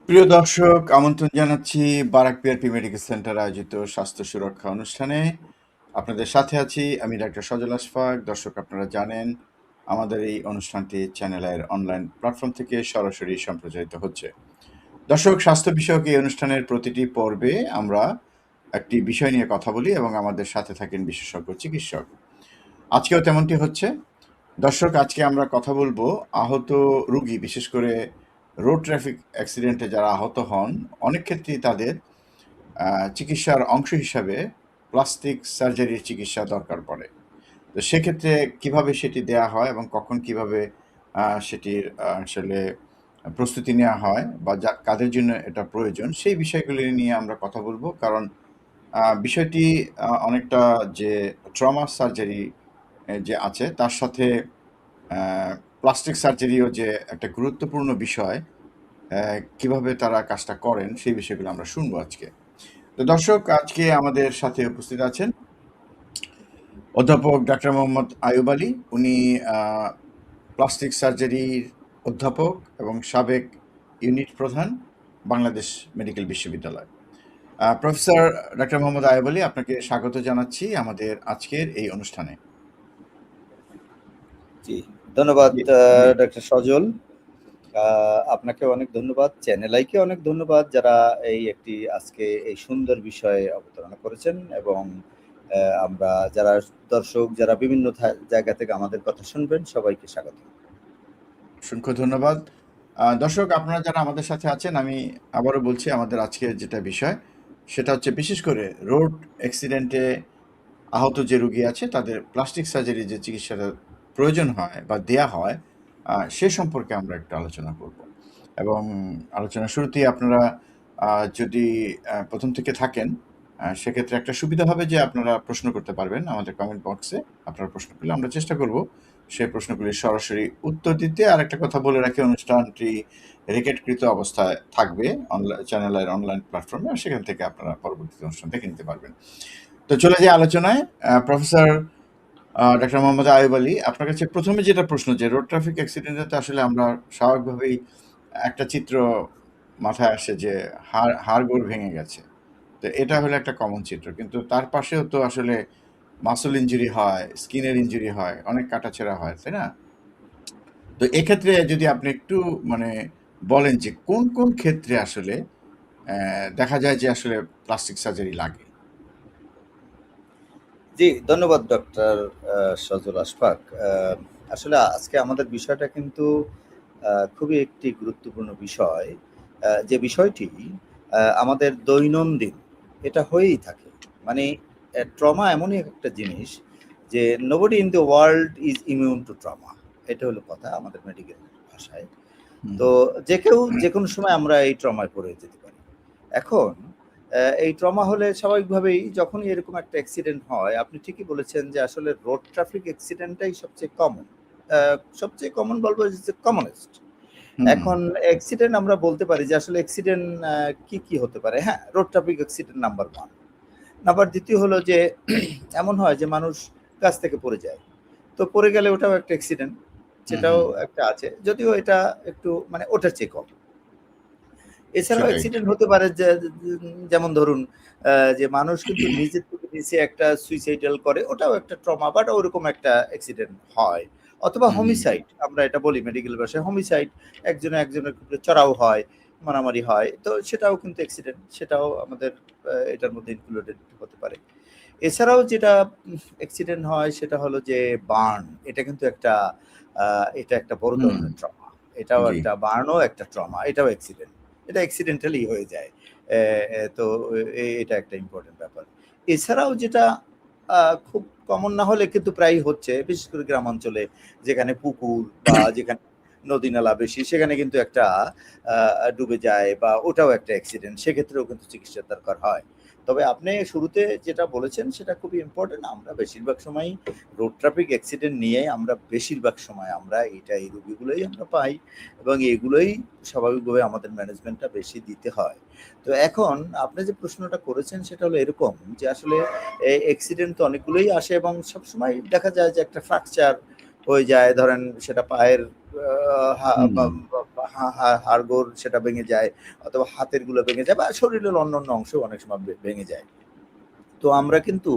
প্রিয় দর্শক, আমন্ত্রণ জানাচ্ছি বারাক পিআরপি মেডিকেল সেন্টার আয়োজিত স্বাস্থ্য সুরক্ষা অনুষ্ঠানে। আপনাদের সাথে আছি আমি ডাক্তার সজল আশফাক। দর্শক, আপনারা জানেন আমাদের এই অনুষ্ঠানটি চ্যানেলের অনলাইন প্ল্যাটফর্ম থেকে সরাসরি সম্প্রচারিত হচ্ছে। দর্শক, স্বাস্থ্য বিষয়ক এই অনুষ্ঠানের প্রতিটি পর্বে আমরা একটি বিষয় নিয়ে কথা বলি এবং আমাদের সাথে থাকেন বিশেষজ্ঞ চিকিৎসক। আজকেও তেমনটি হচ্ছে। দর্শক, আজকে আমরা কথা বলবো আহত রোগী, বিশেষ করে রোড ট্রাফিক অ্যাক্সিডেন্টে যারা আহত হন, অনেক ক্ষেত্রেই তাদের চিকিৎসার অংশ হিসাবে প্লাস্টিক সার্জারির চিকিৎসা দরকার পড়ে। তো সেক্ষেত্রে কিভাবে সেটি দেয়া হয় এবং কখন কিভাবে সেটির আসলে প্রস্তুতি নেওয়া হয় বা কাদের জন্য এটা প্রয়োজন, সেই বিষয়গুলি নিয়ে আমরা কথা বলবো। কারণ বিষয়টি অনেকটা যে ট্রমা সার্জারি যে আছে তার সাথে প্লাস্টিক সার্জারিও যে একটা গুরুত্বপূর্ণ বিষয়, কিভাবে তারা কাজটা করেন সেই বিষয়গুলো আমরা শুনবো আজকে। তো দর্শক, আজকে আমাদের সাথে উপস্থিত আছেন অধ্যাপক ডাক্তার মোহাম্মদ আয়ুব আলী। উনি প্লাস্টিক সার্জারির অধ্যাপক এবং সাবেক ইউনিট প্রধান, বাংলাদেশ মেডিকেল বিশ্ববিদ্যালয়। প্রফেসর ডাক্তার মোহাম্মদ আয়ুব আলী, আপনাকে স্বাগত জানাচ্ছি আমাদের আজকের এই অনুষ্ঠানে। জি, ধন্যবাদ জি, জি। ডক্টর সজল। আপনাকে অনেক ধন্যবাদ, চ্যানেল আইকে অনেক ধন্যবাদ, যারা আজকে এই সুন্দর বিষয়ে অবতারণা করেছেন। এবং আমরা যারা দর্শক, যারা বিভিন্ন জায়গা থেকে আমাদের কথা শুনবেন, সবাইকে স্বাগত। অসংখ্য ধন্যবাদ। দর্শক, আপনারা যারা আমাদের সাথে আছেন, আমি আবারও বলছি আমাদের আজকের যেটা বিষয় সেটা হচ্ছে বিশেষ করে রোড অ্যাক্সিডেন্টে আহত যে রোগী আছে তাদের প্লাস্টিক সার্জারি যে চিকিৎসাটা প্রয়োজন হয় বা দেয়া হয়, সে সম্পর্কে আমরা একটু আলোচনা করব। এবং আলোচনার শুরুতেই আপনারা যদি প্রথম থেকে থাকেন, সেক্ষেত্রে একটা সুবিধা হবে যে আপনারা প্রশ্ন করতে পারবেন আমাদের কমেন্ট বক্সে। আপনারা প্রশ্ন করলে আমরা চেষ্টা করব সেই প্রশ্নগুলির সরাসরি উত্তর দিতে। আর একটা কথা বলে রাখি, অনুষ্ঠানটি রেকর্ডকৃত অবস্থায় থাকবে চ্যানেলের অনলাইন প্ল্যাটফর্মে, আর সেখান থেকে আপনারা পরবর্তী অনুষ্ঠান দেখে নিতে পারবেন। তো চলে যাই আলোচনায়। প্রফেসর ডাক্তার মোহাম্মদ আয়ুব আলী, আপনার কাছে প্রথমে যেটা প্রশ্ন, যে রোড ট্রাফিক অ্যাক্সিডেন্টে তো আসলে আমরা স্বাভাবিকভাবেই একটা চিত্র মাথায় আসে যে হাড়গোড় ভেঙে গেছে। তো এটা হলো একটা কমন চিত্র, কিন্তু তার পাশেও তো আসলে মাসল ইনজুরি হয়, স্কিনের ইনজুরি হয়, অনেক কাটাছেঁড়া হয়, তাই না? তো এক্ষেত্রে যদি আপনি একটু মানে বলেন যে কোন কোন ক্ষেত্রে আসলে দেখা যায় যে আসলে প্লাস্টিক সার্জারি লাগে। জি, ধন্যবাদ ডক্টর সজল আশফাক। আসলে আজকে আমাদের বিষয়টা কিন্তু খুবই একটি গুরুত্বপূর্ণ বিষয়, যে বিষয়টি আমাদের দৈনন্দিন এটা হয়েই থাকে। মানে ট্রমা এমনই একটা জিনিস যে nobody in the world is immune to trauma. এটা হলো কথা আমাদের মেডিকেল ভাষায়। হুম, তো যে কেউ যেকোনো সময় আমরা এই ট্রমায় পড়ে যেতে পারি। এখন এই ট্রমা হলে স্বাভাবিকভাবেই যখনই এরকম একটা অ্যাক্সিডেন্ট হয়, আপনি ঠিকই বলেছেন যে আসলে রোড ট্রাফিক অ্যাক্সিডেন্টটাই সবচেয়ে কমন। সবচেয়ে কমন বলবো যে কমনেস্ট। হুম, এখন অ্যাক্সিডেন্ট আমরা বলতে পারি যে আসলে অ্যাক্সিডেন্ট কি হতে পারে? হ্যাঁ, road traffic accident number 1। Number 2 হলো যে এমন হয় যে মানুষ গাছ থেকে পড়ে যায়। তো পড়ে গেলে ওটাও একটা অ্যাক্সিডেন্ট। হুম, সেটাও হুম, একটা আছে। যদিও এটা একটু মানে ওটার চেয়ে কম। এছাড়াও সেটাই। অ্যাক্সিডেন্ট হতে পারে যে যেমন ধরুন যে মানুষ কিন্তু নিজের থেকে নিচে একটা সুইসাইডাল করে, ওটাও একটা ট্রমা, বাট ওরকম একটা অ্যাক্সিডেন্ট হয়। অথবা হুম, হুম, হোমিসাইড আমরা এটা বলি মেডিকেল ভাষায়, হোমিসাইড একজনে একজনের উপরে চড়াও হয়, মারামারি হয়। তো সেটাও কিন্তু অ্যাক্সিডেন্ট। সেটাও আমাদের এটার মধ্যে ইনক্লুডেড হতে পারে। এছাড়াও যেটা অ্যাক্সিডেন্ট হয় সেটা হলো যে বার্ন। এটা কিন্তু আ এটা একটা বড় হুম, ধরনের ট্রমা। এটাও জি। একটা বার্নও একটা ট্রমা। এটাও অ্যাক্সিডেন্ট। এটা অ্যাক্সিডেন্টালি হয়ে যায়। এ এ তো এটা একটা ইম্পোর্টেন্ট ব্যাপার। এছাড়াও যেটা আ খুব কমন না হলে কিন্তু প্রায়ই হচ্ছে, বিশেষ করে গ্রামাঞ্চলে যেখানে পুকুর বা যেখানে নদী-নালা বেশি, সেখানে কিন্তু একটা আ ডুবে যায় বা ওটাও একটা অ্যাক্সিডেন্ট। সেক্ষেত্রেও কিন্তু চিকিৎসার দরকার হয়। তবে আপনি শুরুতে যেটা বলেছেন সেটা খুবই ইম্পোর্টেন্ট। আমরা বেশিরভাগ সময়ই রোড ট্রাফিক অ্যাক্সিডেন্ট নিয়েই আমরা বেশিরভাগ সময় আমরা এই রোগীগুলোই আমরা পাই এবং এগুলোই স্বাভাবিকভাবে আমাদের ম্যানেজমেন্টটা বেশি দিতে হয়। তো এখন আপনি যে প্রশ্নটা করেছেন সেটা হলো এরকম যে আসলে অ্যাক্সিডেন্ট তো অনেকগুলোই আসে এবং সবসময় দেখা যায় যে একটা ফ্র্যাকচার হয়ে যায়। ধরেন সেটা পায়ের আ হা হুম, বা বা হাড়গোড় সেটা ভেঙে যায়, অথবা হাতের গুলো ভেঙে যায়, বা শরীরের অন্যান্য অংশ অনেক সময় ভেঙে যায়। তো আমরা কিন্তু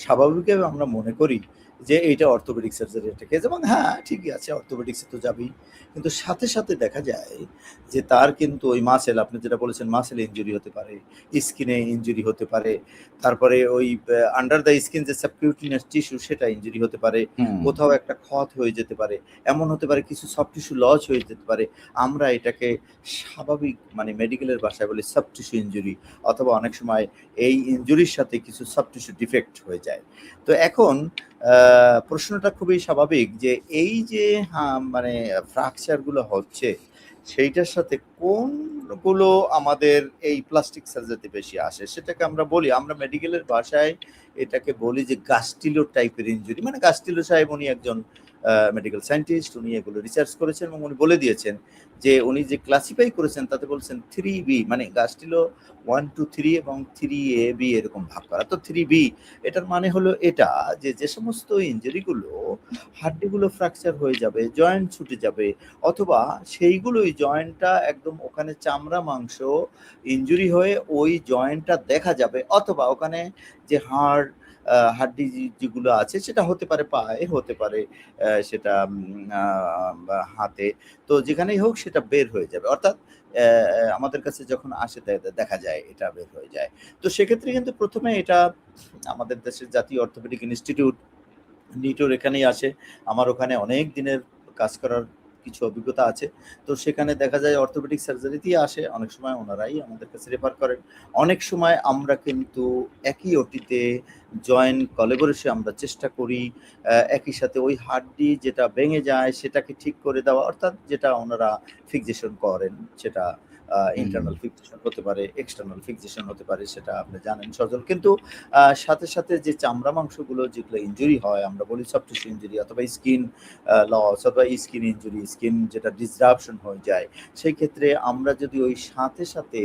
স্বাভাবিকভাবে আমরা মনে করি যে এইটা অর্থোপেডিক সার্জারি একটা কেস, এবং হ্যাঁ ঠিকই আছে, অর্থোপেডিক্সে তো যাবেই। কিন্তু সাথে সাথে দেখা যায় যে তার কিন্তু ওই মাসেল, আপনি যেটা বলেছেন, মাসেল ইঞ্জুরি হতে পারে, স্কিনে ইঞ্জুরি হতে পারে, তারপরে ওই আন্ডার দ্য স্কিন যে সাবকিউটিনিয়াস টিস্যু সেটা ইঞ্জুরি হতে পারে, হুম কোথাও একটা ক্ষত হয়ে যেতে পারে, এমন হতে পারে কিছু সফট টিস্যু লস হয়ে যেতে পারে। আমরা এটাকে স্বাভাবিক মানে মেডিকেলের ভাষায় বলি সফট টিস্যু ইঞ্জুরি, অথবা অনেক সময় এই ইনজুরির সাথে কিছু সফট টিস্যু ডিফেক্ট হয়ে যায়। তো এখন প্রশ্নটা খুবই স্বাভাবিক যে এই যে মানে ফ্র্যাকচার গুলো হচ্ছে, সেইটার সাথে কোনগুলো আমাদের এই প্লাস্টিক সার্জারিতে বেশি আসে, সেটাকে আমরা বলি, আমরা মেডিকেলের ভাষায় এটাকে বলি যে গাস্টিলো টাইপের ইনজুরি। মানে গাস্টিলো সাহেব উনি একজন মেডিকেল সায়েন্টিস্ট, উনি এগুলো রিসার্চ করেছেন এবং উনি বলে দিয়েছেন যে উনি যে ক্লাসিফাই করেছেন তাতে বলছেন 3B, মানে গাস্টিলো 1 2 3 এবং 3A B এরকম ভাগ করা। তো 3B এটার মানে হলো এটা যে, যে সমস্ত ইনজুরিগুলো হাড্ডিগুলো ফ্র্যাকচার হয়ে যাবে, জয়েন্ট ছুটে যাবে, অথবা সেইগুলোই জয়েন্টটা একদম ওখানে চামড়া মাংস ইনজুরি হয়ে ওই জয়েন্টটা দেখা যাবে, অথবা ওখানে যে হাড় হাড্ডি যেগুলো আছে সেটা হতে পারে পায়ে, হতে পারে সেটা বা হাতে, তো যেখানেই হোক সেটা বের হয়ে যাবে। অর্থাৎ আমাদের কাছে যখন আসে দেখা যায় এটা বের হয়ে যায়। তো সেক্ষেত্রে কিন্তু ১ম এ এটা আমাদের দেশের জাতীয় অর্থোপেডিক ইনস্টিটিউট, নিটোর এখানেই আসে। আমার ওখানে অনেক দিনের কাজ করার কিছু অভিজ্ঞতা আছে। তো সেখানে দেখা যায় অর্থোপেডিক সার্জারিতেই আসে। অনেক সময় ওনারাই আমাদের কাছে রেফার করেন। অনেক সময় আমরা কিন্তু একই ওটিতে জয়েন্ট কোলাবোরেশন আমরা চেষ্টা করি। একই সাথে ওই হাড্ডি যেটা ভেঙে যায় সেটাকে ঠিক করে দেওয়া। অর্থাৎ যেটা ওনারা ফিক্সেশন করেন সেটা হুম ইন্টারনাল ফিক্সেশন হতে পারে, এক্সটার্নাল ফিক্সেশন হতে পারে, সেটা আপনি জানেন সজল। কিন্তু সাথে সাথে যে চামড়া মাংসগুলো যেগুলো ইনজুরি হয়, আমরা বলি সফট টিস্যু ইনজুরি, অথবা স্কিন লস, অথবা স্কিন ইনজুরি, স্কিন যেটা ডিসরাপশন হয়ে যায়, সেই ক্ষেত্রে আমরা যদি ওই সাথে সাথে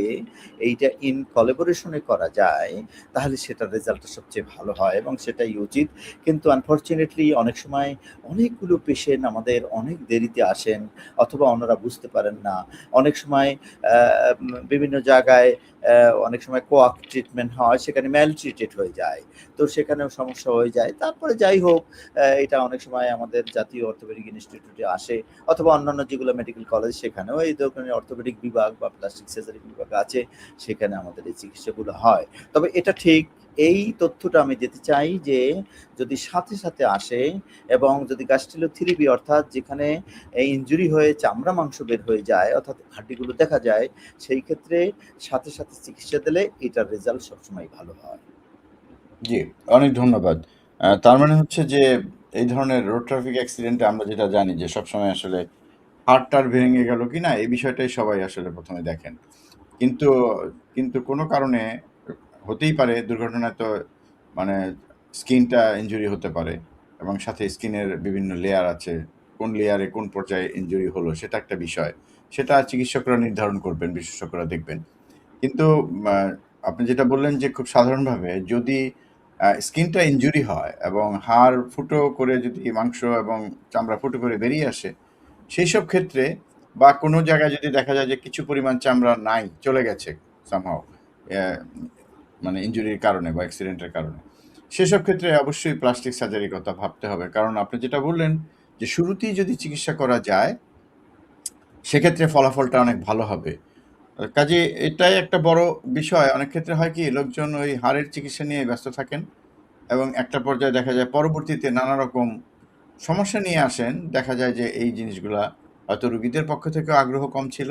এইটা ইন কোলাবোরেশনে করা যায়, তাহলে সেটার রেজাল্টটা সবচেয়ে ভালো হয় এবং সেটাই উচিত। কিন্তু আনফরচুনেটলি অনেক সময় অনেকগুলো পেশেন্ট আমাদের অনেক দেরিতে আসেন, অথবা ওনারা বুঝতে পারেন না। অনেক সময় বিভিন্ন জায়গায় অনেক সময় কোয়াক ট্রিটমেন্ট হয়, সেখানে ম্যালট্রিটেড হয়ে যায়। তো সেখানেও সমস্যা হয়ে যায়। তারপরে যাই হোক, এটা অনেক সময় আমাদের জাতীয় অর্থোপেডিক ইনস্টিটিউটে আসে, অথবা অন্যান্য যেগুলো মেডিকেল কলেজ সেখানেও এই ধরনের অর্থোপেডিক বিভাগ বা প্লাস্টিক সার্জারি বিভাগ আছে, সেখানে আমাদের এই চিকিৎসাগুলো হয়। তবে এটা ঠিক, এই তথ্যটা আমি দিতে চাই যে যদি সাথে সাথে আসে এবং যদি গাস্ট্রিলো 3B, অর্থাৎ যেখানে ইনজুরি হয়ে চামড়া মাংস বের হয়ে যায়, অর্থাৎ হাড্ডিগুলো দেখা যায়, সেই ক্ষেত্রে সাথে সাথে চিকিৎসা দিলে এটার রেজাল্ট সবসময় ভালো হয়। জি, অনেক ধন্যবাদ। তার মানে হচ্ছে যে এই ধরনের রোড ট্রাফিক অ্যাক্সিডেন্টে আমরা যেটা জানি যে সবসময় আসলে হাড়-টাড় ভেঙে গেল কিনা এই বিষয়টাই সবাই আসলে ১ম এ দেখেন। কিন্তু কিন্তু কোনো কারণে হতেই পারে দুর্ঘটনায় তো মানে স্কিনটা ইনজুরি হতে পারে এবং সাথে স্কিনের বিভিন্ন লেয়ার আছে। কোন লেয়ারে কোন পর্যায়ে ইনজুরি হলো সেটা একটা বিষয়। সেটা চিকিৎসকরা নির্ধারণ করবেন, বিশেষজ্ঞরা দেখবেন। কিন্তু মা আপনি যেটা বললেন যে খুব সাধারণভাবে যদি স্কিনটা ইনজুরি হয় এবং হাড় ফুটো করে যদি মাংস এবং চামড়া ফুটো করে বেরিয়ে আসে, সেইসব ক্ষেত্রে বা কোনো জায়গায় যদি দেখা যায় যে কিছু পরিমাণ চামড়া নাই, চলে গেছে somehow অ্যা মানে ইনজুরির কারণে বা অ্যাক্সিডেন্টের কারণে। সেসব ক্ষেত্রে অবশ্যই প্লাস্টিক সার্জারির কথা ভাবতে হবে। কারণ আপনি যেটা বললেন যে শুরুতেই যদি চিকিৎসা করা যায়, সেক্ষেত্রে ফলাফলটা অনেক ভালো হবে। কাজেই এটাই একটা বড় বিষয়। অনেক ক্ষেত্রে হয় কি লোকজন ওই হাড়ের চিকিৎসা নিয়ে ব্যস্ত থাকেন এবং একটা পর্যায়ে দেখা যায় পরবর্তীতে নানা রকম সমস্যা নিয়ে আসেন। দেখা যায় যে এই জিনিসগুলা হয়তো রোগীদের পক্ষ থেকেও আগ্রহ কম ছিল।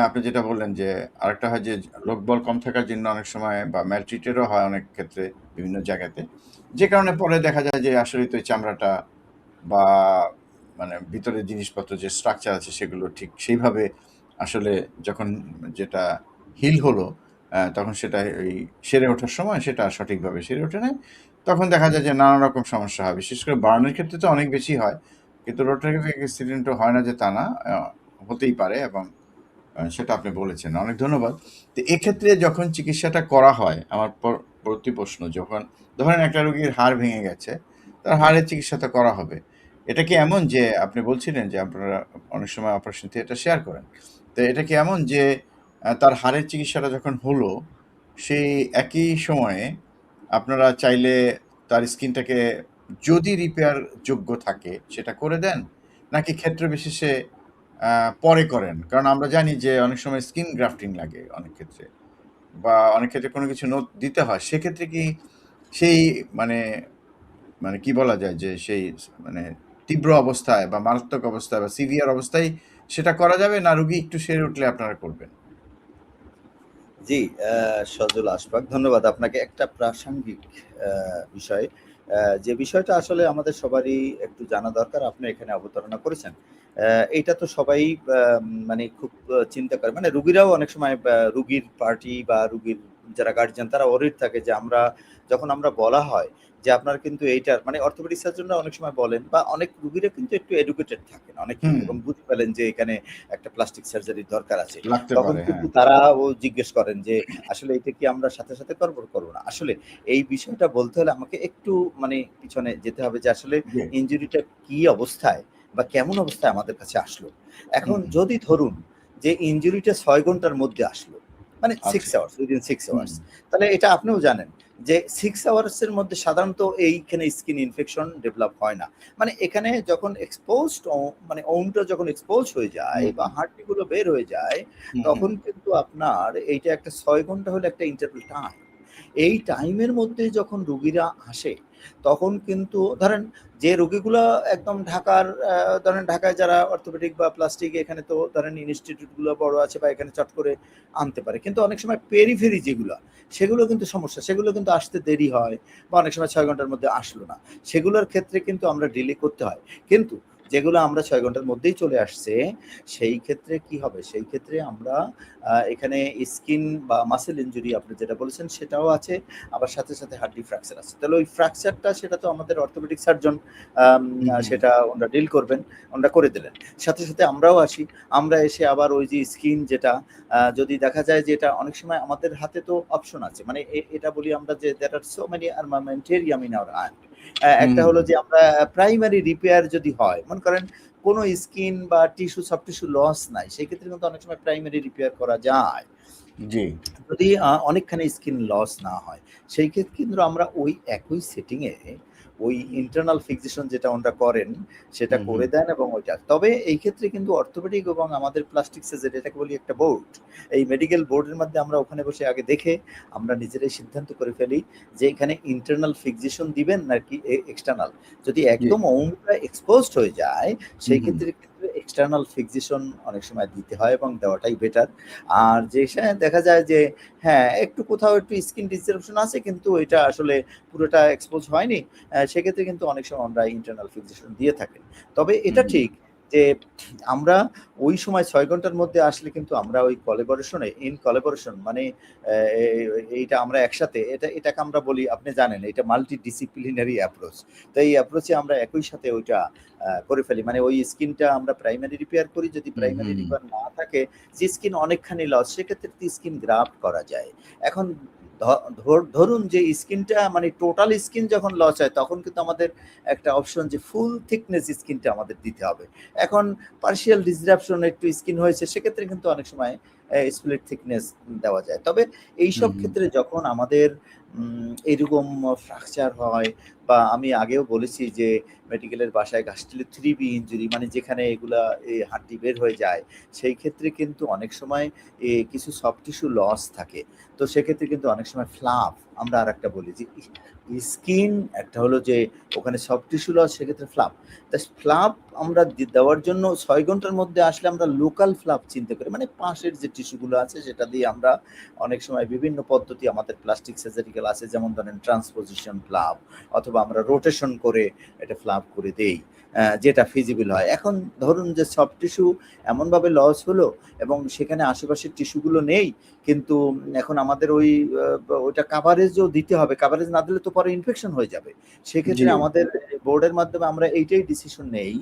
আপনি যেটা বললেন যে আরেকটা হয় যে লোকবল কম থাকার জন্য অনেক সময় বা maltreated ও হয় অনেক ক্ষেত্রে বিভিন্ন জায়গাতে। যে কারণে পরে দেখা যায় যে আসলেই তো এই চামড়াটা বা মানে ভিতরের জিনিসপত্র যে স্ট্রাকচার আছে সেগুলো ঠিক সেইভাবে আসলে যখন যেটা হিল হলো তখন সেটা এই সেরে ওঠার সময় সেটা সঠিকভাবে সেরে ওঠে নাই। তখন দেখা যায় যে নানা রকম সমস্যা হয়। বিশেষ করে বার্নের ক্ষেত্রে তো অনেক বেশি হয়। কিন্তু রোড ট্রাফিক অ্যাক্সিডেন্টও হয় না যে তা না। হতেই পারে এবং সেটা আপনি বলেছেন। অনেক ধন্যবাদ। তো এক্ষেত্রে যখন চিকিৎসাটা করা হয়, আমার পরবর্তী প্রশ্ন যখন ধরেন একটা রোগীর হাড় ভেঙে গেছে, তার হাড়ের চিকিৎসা তো করা হবে। এটা কি এমন যে আপনি বলছিলেন যে আপনারা অনেক সময় অপারেশন থিয়েটার শেয়ার করেন। তো এটা কি এমন যে তার হাড়ের চিকিৎসাটা যখন হলো, সেই একই সময়ে আপনারা চাইলে তার স্কিনটাকে যদি রিপেয়ার যোগ্য থাকে সেটা করে দেন? নাকি ক্ষেত্র বিশেষে পরে করেন? কারণ আমরা জানি যে অনেক সময় স্কিন গ্রাফটিং লাগে অনেক ক্ষেত্রে বা অনেক ক্ষেত্রে কোনো কিছু দিতে হয়। সেক্ষেত্রে কি সেই মানে মানে কি বলা যায় যে সেই মানে তীব্র অবস্থায় বা মারাত্মক অবস্থায় বা সিভিয়ার অবস্থায় সেটা করা যাবে না রোগী একটু সেরে উঠলে আপনারা করবেন? জি, সজল আশফাক, ধন্যবাদ আপনাকে। একটা প্রাসঙ্গিক বিষয়, যে বিষয়টা আসলে আমাদের সবারই একটু জানা দরকার, আপনি এখানে অবতারণা করেছেন। এইটা তো সবাই মানে খুব চিন্তা করে, মানে রুগীরাও অনেক সময় রুগীর পার্টি বা রুগীর যারা গার্জিয়ান তারা ওরিড থাকে যে যখন আমরা বলা হয় যে আপনার কিন্তু এইটার মানে অর্থোপেডিক সার্জনরা অনেক সময় বলেন বা অনেক রুগীরা কিন্তু একটু এডুকেটেড থাকেন অনেকেই হুম, এবং বুঝে ফেলেন যে এখানে একটা প্লাস্টিক সার্জারির দরকার আছে। লাগতে তখন পারে, হ্যাঁ। কিন্তু তারাও জিজ্ঞেস করেন যে, "আসলে এটা কি আমরা সাথে, সাথে করব, করব না?" আসলে এই বিষয়টা বলতে হলে আমাকে একটু মানে পিছনে যেতে হবে যে আসলে জি। ইনজুরিটা কি অবস্থায় বা কেমন অবস্থায় আমাদের কাছে আসলো। হুম, এখন হুম। যদি ধরুন যে ইনজুরিটা ৬ ঘন্টার মধ্যে আসলো। মানে ৬ আচ্ছা। আওয়ার্স, উইদিন ৬ হুম, আওয়ার্স। তাহলে এটা আপনিও জানেন যে ৬ আওয়ার্স এর মধ্যে সাধারণত এইখানে স্কিন ইনফেকশন ডেভেলপ হয় না। মানে এখানে যখন এক্সপোজড মানে ওউন্ডটা যখন এক্সপোজ হয়ে যায় হুম, বা হুম, হাড্ডি গুলো বের হয়ে যায়, হুম, হুম। তখন কিন্তু আপনার এইটা একটা ৬ ঘন্টা হলে একটা ইন্টারভ্যাল টাইম। এই টাইমের মধ্যে যখন রোগীরা আসে, তখন কিন্তু ধরেন যে রোগীগুলা একদম ধরেন ঢাকায় যারা অর্থোপেডিক বা প্লাস্টিক এখানে তো ধরেন ইনস্টিটিউট গুলো বড় আছে বা এখানে চট করে আনতে পারে। কিন্তু অনেক সময় পেরিফেরি যেগুলা, সেগুলো কিন্তু সমস্যা। সেগুলো কিন্তু আসতে দেরি হয় বা অনেক সময় ৬ ঘন্টার মধ্যে আসলো না। সেগুলোর ক্ষেত্রে কিন্তু আমরা ডিলে করতে হয়। কিন্তু যেগুলো আমরা ৬ ঘন্টার মধ্যেই চলে আসছে, সেই ক্ষেত্রে কি হবে? সেই ক্ষেত্রে আমরা এখানে স্কিন বা মাসল ইনজুরি আপনি যেটা বলেছেন সেটাও আছে। আবার সাথে, সাথে হাড্ডি ফ্র্যাকচার আছে। তাহলে ওই ফ্র্যাকচারটা সেটা তো আমাদের অর্থোপেডিক সার্জন হুম, হুম। সেটা ওনারা ডিল করবেন। ওনারা করে দিলেন। সাথে, সাথে আমরাও আসি। আমরা এসে আবার ওই যে স্কিন যেটা যদি দেখা যায় যে এটা অনেক সময় আমাদের হাতে তো অপশন আছে। মানে এটা বলি আমরা যে there are so many armamentarium in our hand. হুম, একটা হুম, হলো হুম। যে আমরা প্রাইমারি রিপেয়ার যদি হয়, মনে করেন কোনো স্কিন বা সফট টিস্যু লস নাই। সেক্ষেত্রে কিন্তু অনেক সময় প্রাইমারি রিপেয়ার করা যায়। জি। যদি অনেকখানি স্কিন লস না হয়, সেই ক্ষেত্রে কিন্তু আমরা ওই একই সেটিং এ ওই ইন্টারনাল ফিক্সেশন যেটা ওনারা করেন, সেটা হুম, হুম। করে দেন এবং ওইটা। তবে এই ক্ষেত্রে কিন্তু অর্থোপেডিক এবং আমাদের প্লাস্টিক সার্জারি এটাকে বলি একটা বোর্ড। এই মেডিকেল বোর্ডের মধ্যে আমরা ওখানে বসে আগে দেখে আমরা নিজেরাই সিদ্ধান্ত করে ফেলি যে এখানে ইন্টারনাল ফিক্সেশন দিবেন নাকি এক্সটার্নাল। যদি জি। একদম অঙ্গটা এক্সপোজড হয়ে যায়, হুম, সেই হুম। ক্ষেত্রে কিন্তু এক্সটার্নাল ফিক্সেশন অনেক সময় দিতে হয় এবং দেওয়াটাই বেটার। আর যে দেখা যায় যে হ্যাঁ, একটু কোথাও একটু স্কিন ডিসরাপশন আছে কিন্তু এটা আসলে পুরোটা এক্সপোজ হয়নি। সেক্ষেত্রে কিন্তু অনেক সময় আমরা ইন্টারনাল ফিক্সেশন দিয়ে থাকি। তবে হুম, এটা হুম। ঠিক যে আমরা ওই সময় ৬ ঘন্টার মধ্যে আসলে কিন্তু আমরা ওই ইন কোলাবোরেশন মানে এইটা আমরা একসাথে এটাকে আমরা বলি আপনি জানেন এটা মাল্টি ডিসিপ্লিনারি অ্যাপ্রোচ। তো এই অ্যাপ্রোচে আমরা একই সাথে ওইটা করে ফেলি। মানে ওই স্কিনটা আমরা প্রাইমারি রিপেয়ার করি। যদি হুম, প্রাইমারি হুম। রিপেয়ার না থাকে যে স্কিন অনেকখানি লস সেক্ষেত্রে তো স্কিন গ্রাফট করা যায়। এখন ধ ধরুন যে স্কিনটা মানে টোটাল স্কিন যখন লস হয় তখন কিন্তু আমাদের একটা অপশন যে ফুল থিকনেস স্কিনটা আমাদের দিতে হবে। এখন পার্শিয়াল ডিসরাপশন একটু স্কিন হয়েছে সেক্ষেত্রে কিন্তু অনেক সময় স্প্লিট থিকনেস দেওয়া যায়। তবে হুম, এইসব হুম। ক্ষেত্রে যখন আমাদের এরকম ফ্র্যাকচার হয় বা আমি আগেও বলেছি যে মেডিকেলের বাসায় গাছটিলে 3B ইনজুরি মানে যেখানে এগুলা হাড্ডি বের হয়ে যায়, সেই ক্ষেত্রে কিন্তু অনেক সময় কিছু সফট টিস্যু লস থাকে। তো সেক্ষেত্রে কিন্তু অনেক সময় ফ্লাফ আমরা আরেকটা বলি যে স্কিন একটা হলো যে ওখানে সফট টিস্যু লস সেক্ষেত্রে ফ্লাফ। তা ফ্লাফ আমরা দেওয়ার জন্য ৬ ঘন্টার মধ্যে আসলে আমরা লোকাল ফ্লাফ চিন্তা করি। মানে পাশের যে টিস্যুগুলো আছে সেটা দিয়ে আমরা অনেক সময় বিভিন্ন পদ্ধতি আমাদের প্লাস্টিক সার্জারিক্যাল আছে যেমন ধরেন ট্রান্সপোজিশন ফ্লাফ অথবা আমরা রোটেশন করে এটা ফ্লাফ করে দেই। যেটা ফিজিবল হয়। এখন ধরুন যে সফট টিস্যু এমনভাবে লস হলো এবং সেখানে আশেপাশের টিস্যুগুলো নেই। কিন্তু এখন আমাদের ওইটা কাভারেজও দিতে হবে। কাভারেজ না দিলে তো পরে ইনফেকশন হয়ে যাবে। জি। সেক্ষেত্রে আমাদের বোর্ডের মাধ্যমে আমরা এইটাই ডিসিশন নেই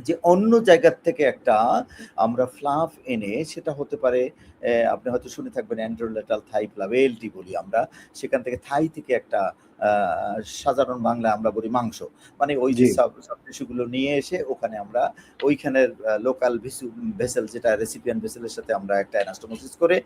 যে অন্য জায়গার থেকে একটা আমরা ফ্লাফ এনে সেটা হতে পারে আপনি হয়তো শুনে থাকবেন অ্যান্ড্রোলেটাল থাই ফ্লাভ এএলটি বলি আমরা। সেখান থেকে থাই থেকে একটা সাধারণ বাংলায় আমরা বলি মাংস। মানে ওই যে জি। সব টিস্যুগুলো নিয়ে এসে ওখানে আমরা ওইখানের লোকাল ভেসেল যেটা রেসিপিয়েন্ট ভেসেলের সাথে আমরা একটা অ্যানাস্টোমোসিস করে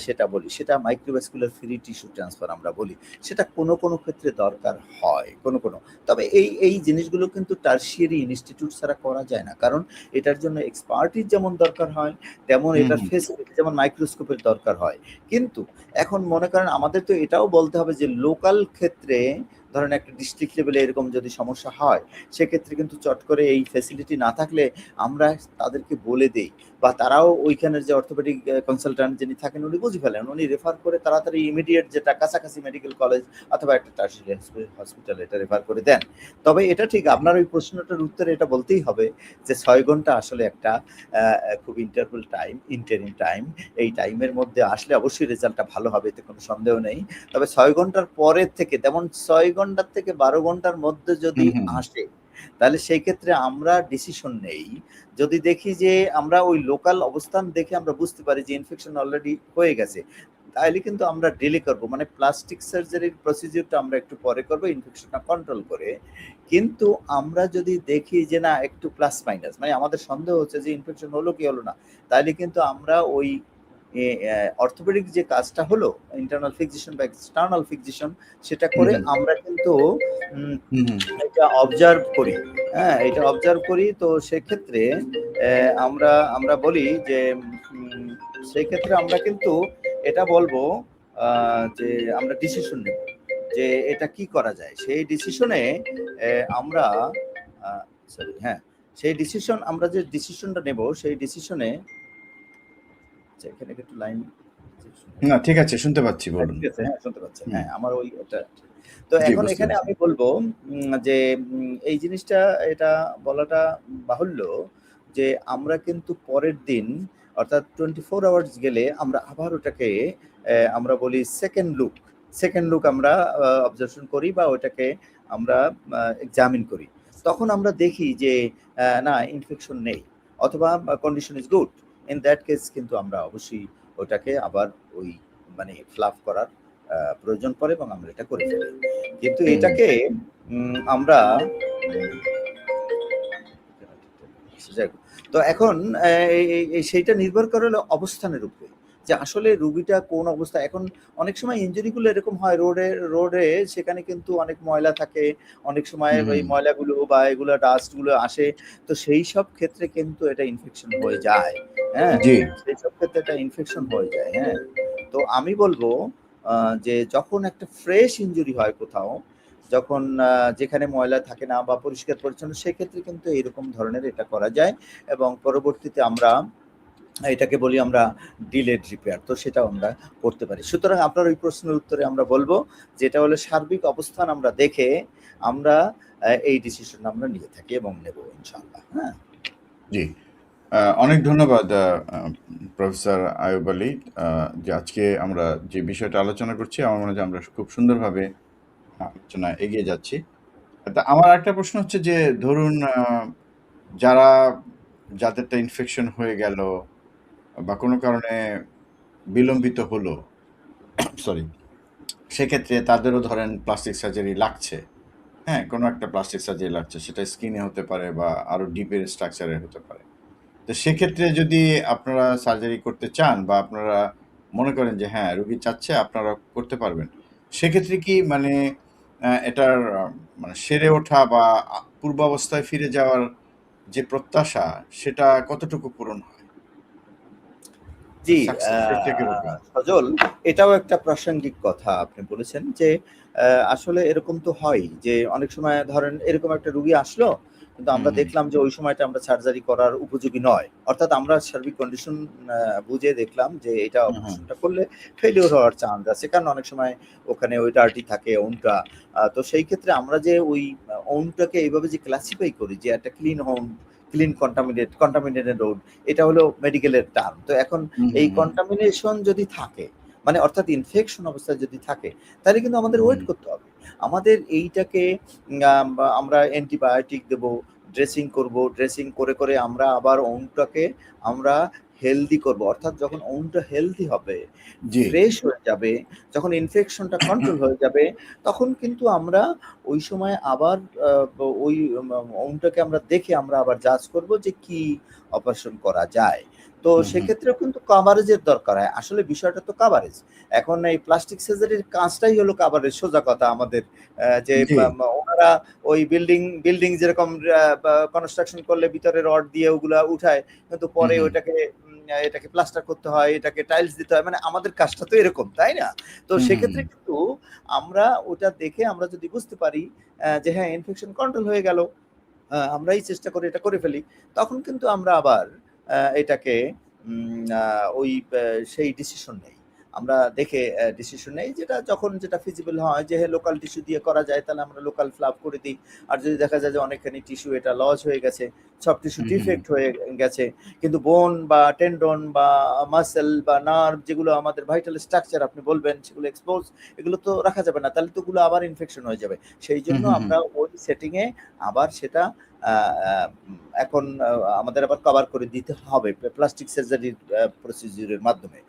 সেটা বলি। সেটা মাইক্রোভাস্কুলার ফ্রি টিস্যু ট্রান্সফার আমরা বলি। সেটা কোনো ক্ষেত্রে দরকার হয়। কোনো। তবে এই জিনিসগুলো কিন্তু টারশিয়ারি ইনস্টিটিউট ছাড়া করা যায় না। কারণ এটার জন্য এক্সপার্টিস যেমন দরকার হয়, তেমন হুম, এটার হুম। ফেসিলিটি যেমন মাইক্রোস্কোপের দরকার হয়। কিন্তু এখন মনে করেন আমাদের তো এটাও বলতে হবে যে লোকাল ক্ষেত্রে ধরেন একটা ডিস্ট্রিক্ট লেভেলে এরকম যদি সমস্যা হয়, সেক্ষেত্রে কিন্তু চট করে এই ফেসিলিটি না থাকলে আমরা তাদেরকে বলে দেই বা তারাও ওইখানের যে অর্থোপেডিক কনসালট্যান্ট যিনি থাকেন উনি বুঝে ফেলেন। উনি রেফার করে তাড়াতাড়ি ইমিডিয়েট যেটা কাছাকাছি মেডিকেল কলেজ অথবা একটা টারশিয়ারি হসপিটালে এটা রেফার করে দেন। তবে এটা ঠিক আপনার ওই প্রশ্নটার উত্তরে এটা বলতেই হবে যে ৬ ঘন্টা আসলে একটা খুব ইন্টারিম টাইম। এই টাইমের মধ্যে আসলে অবশ্যই রেজাল্টটা ভালো হবে, এতে কোনো সন্দেহ নেই। তবে ৬ ঘন্টার পরের থেকে যেমন ৬ ঘন্টার থেকে ১২ ঘন্টার মধ্যে যদি হুম, হুম। আসে, তাহলে সেই ক্ষেত্রে আমরা ডিসিশন নেই। যদি দেখি যে আমরা ওই লোকাল অবস্থান দেখে আমরা বুঝতে পারি যে ইনফেকশন অলরেডি হয়ে গেছে, তাইলে কিন্তু আমরা ডিলে করব। মানে প্লাস্টিক সার্জারির প্রসিডিউরটা আমরা একটু পরে করব ইনফেকশনটা কন্ট্রোল করে। কিন্তু আমরা যদি দেখি যে না একটু প্লাস মাইনাস মানে আমাদের সন্দেহ হচ্ছে যে ইনফেকশন হলো কি হলো না, তাইলে কিন্তু আমরা ওই অর্থোপেডিক যে কাজটা হলো ইন্টারনাল ফিক্সেশন বা এক্সটার্নাল ফিক্সেশন সেটা হুম, করে হুম। আমরা কিন্তু উম হুম, হুম। এটা অবজার্ভ করি। হ্যাঁ? এটা অবজার্ভ করি তো সেক্ষেত্রে আমরা বলি যে উম সেক্ষেত্রে আমরা কিন্তু এটা বলবো যে আমরা ডিসিশন নেব। যে এটা কি করা যায়? সেই ডিসিশনে আমরা আ সরি হ্যাঁ, সেই ডিসিশন আমরা যে ডিসিশনটা নেব সেই ডিসিশনে আচ্ছা এখানে কি একটু লাইন না, ঠিক আছে, শুনতে পাচ্ছি, হ্যাঁ, বলুন। ঠিক আছে। হ্যাঁ, শুনতে পাচ্ছেন। হুম। হ্যাঁ, আমার ওই ওটা তো জি, এখন বুঝতে এখানে পেরেছি। আমি বলব যে এই জিনিসটা এটা বলাটা বাহুল্য যে আমরা কিন্তু পরের দিন অর্থাৎ 24 আওয়ার্স গেলে আমরা আবার ওটাকে আমরা বলি সেকেন্ড লুক আমরা অবজারভেশন করি বা ওটাকে আমরা এক্সামিন করি। তখন আমরা দেখি যে না ইনফেকশন নেই অথবা condition is good. In that case কিন্তু আমরা অবশ্যই ওটাকে আবার ওই মানে ফ্লাফ করার প্রয়োজন পড়ে এবং আমরা এটা করে ফেলি। কিন্তু হুম, হুম। এটাকে আমরা যাই হোক। তো এখন সেইটা নির্ভর করে হলো অবস্থানের উপরে। যে আসলে রুগীটা কোন অবস্থায় এখন অনেক সময় ইনজুরি গুলো এরকম হয় রোডে সেখানে কিন্তু অনেক ময়লা থাকে। অনেক সময় হুম, এই হুম। ময়লাগুলো বা এগুলা ডাস্ট গুলো আসে। তো সেইসব ক্ষেত্রে কিন্তু এটা ইনফেকশন হয়ে যায়। হ্যাঁ? জি। সেইসব ক্ষেত্রে এটা ইনফেকশন হয়ে যায়। হ্যাঁ? তো আমি বলব আ যে যখন একটা ফ্রেশ ইনজুরি হয় কোথাও, যখন যেখানে ময়লা থাকে না বা পরিষ্কার-পরিচ্ছন্ন সেক্ষেত্রে কিন্তু এরকম ধরনের এটা করা যায় এবং পরবর্তীতে আমরা এটাকে বলি আমরা ডিলেড রিপেয়ার। তো সেটাও আমরা করতে পারি। সুতরাং আপনার ওই প্রশ্নের উত্তরে আমরা বলব যে এটা হলো সার্বিক অবস্থান আমরা দেখে আমরা এই ডিসিশন আমরা নিয়ে থাকি এবং নেব ইনশাআল্লাহ। হ্যাঁ? জি। অনেক ধন্যবাদ প্রফেসর আয়ুব আলী। আ যে আজকে আমরা যে বিষয়টা আলোচনা করছি, আমার মনে হয় যে আমরা খুব সুন্দরভাবে আলোচনায় এগিয়ে যাচ্ছি। তা আমার একটা প্রশ্ন হচ্ছে যে ধরুন যারা যাদেরটা ইনফেকশন হয়ে গেল বা কোনো কারণে বিলম্বিত হলো, সরি, সেক্ষেত্রে তাদেরও ধরেন প্লাস্টিক সার্জারি লাগছে। হ্যাঁ? কোনো একটা প্লাস্টিক সার্জারি লাগছে। সেটা স্কিনে হতে পারে বা আরো ডিপের স্ট্রাকচারে হতে পারে। তো সেক্ষেত্রে যদি আপনারা সার্জারি করতে চান বা আপনারা মনে করেন যে হ্যাঁ, রোগী চাচ্ছে আপনারা করতে পারবেন। সেক্ষেত্রে কি মানে এটার মানে সেরে ওঠা বা পূর্বাবস্থায় ফিরে যাওয়ার যে প্রত্যাশা সেটা কতটুকু পূরণ হয়? জি, আ সাকসেস রেটটা কিরকম? সজল এটাও একটা প্রাসঙ্গিক কথা আপনি বলেছেন যে আসলে এরকম তো হয়ই যে অনেক সময় ধরেন এরকম একটা রুগী আসলো, কিন্তু হুম, আমরা হুম। দেখলাম যে ওই সময়টা আমরা সার্জারি করার উপযোগী নয়। অর্থাৎ আমরা সার্বিক কন্ডিশন বুঝে দেখলাম যে এটা হুম, হুম। অপারেশনটা করলে ফেইলিউর হওয়ার চান্স আছে। কারণ অনেক সময় ওখানে ওই ডার্টি থাকে ওউন্ডটা। তো সেই ক্ষেত্রে আমরা যে ওই ওউন্ডটাকে এইভাবে যে ক্লাসিফাই করি যে একটা ক্লিন কন্টামিনেটেড ওউন্ড এটা হলো মেডিকেলের টার্ম। তো এখন হুম, এই হুম, হুম। কন্টামিনেশন যদি থাকে, মানে অর্থাৎ ইনফেকশন অবস্থায় যদি থাকে, তাহলে কিন্তু আমাদের হুম, ওয়েট হুম। করতে হবে। আমাদের এইটাকে আমরা অ্যান্টিবায়োটিক দেবো, ড্রেসিং করব। ড্রেসিং করে আমরা আবার ওউন্ডটাকে আমরা হেলদি করব, অর্থাৎ যখন ওউন্ডটা হেলদি হবে, জি। ফ্রেশ হয়ে যাবে, যখন ইনফেকশনটা কন্ট্রোল হয়ে যাবে, তখন কিন্তু আমরা ওই সময় আবার ওই ওউন্ডটাকে আমরা দেখে আমরা আবার জাজ করব যে কি অপারেশন করা যায়। তো হুম, হুম। সেক্ষেত্রেও কিন্তু কাভারেজের দরকার হয়। আসলে বিষয়টা তো কাভারেজ। এখন এই প্লাস্টিক সার্জারির কাজটাই হলো কাভারেজ, সোজা কথা আমাদের। যে জি। ওনারা ওই বিল্ডিং যেরকম কনস্ট্রাকশন করলে ভিতরে রড দিয়ে ওগুলা উঠায়, কিন্তু হুম, পরে হুম। এটাকে প্লাস্টার করতে হয়, এটাকে টাইলস দিতে হয়। মানে আমাদের কাজটা তো এরকম, তাই না? তো হুম, হুম, সেক্ষেত্রে হুম। কিন্তু আমরা ওটা দেখে আমরা যদি বুঝতে পারি যে হ্যাঁ, ইনফেকশন কন্ট্রোল হয়ে গেল, আমরাই চেষ্টা করে এটা করে ফেলি, তখন কিন্তু আমরা আবার এটাকে ওই সেই ডিসিশন নেই। আমরা দেখে ডিসিশন নেই, যেটা যখন যেটা ফিজিবল হয়, যে লোকাল টিস্যু দিয়ে করা যায় তাহলে আমরা লোকাল ফ্লাপ করে দিই। আর যদি দেখা যায় যে অনেকখানি টিস্যু এটা লস হয়ে গেছে, সব টিস্যু হুম, হুম। ডিফেক্ট হয়ে গেছে, কিন্তু বোন বা টেন্ডন বা মাসল বা নার্ভ, যেগুলো আমাদের ভাইটাল স্ট্রাকচার আপনি বলবেন, সেগুলো এক্সপোজ, এগুলো তো রাখা যাবে না, তাহলে তো ওগুলো আবার ইনফেকশন হয়ে যাবে। সেই হুম, জন্য হুম, হুম। আমরা ওই সেটিং এ আবার সেটা এখন আমাদের আবার কভার করে দিতে হবে প্লাস্টিক সার্জারির প্রসিডিউরের মাধ্যমে।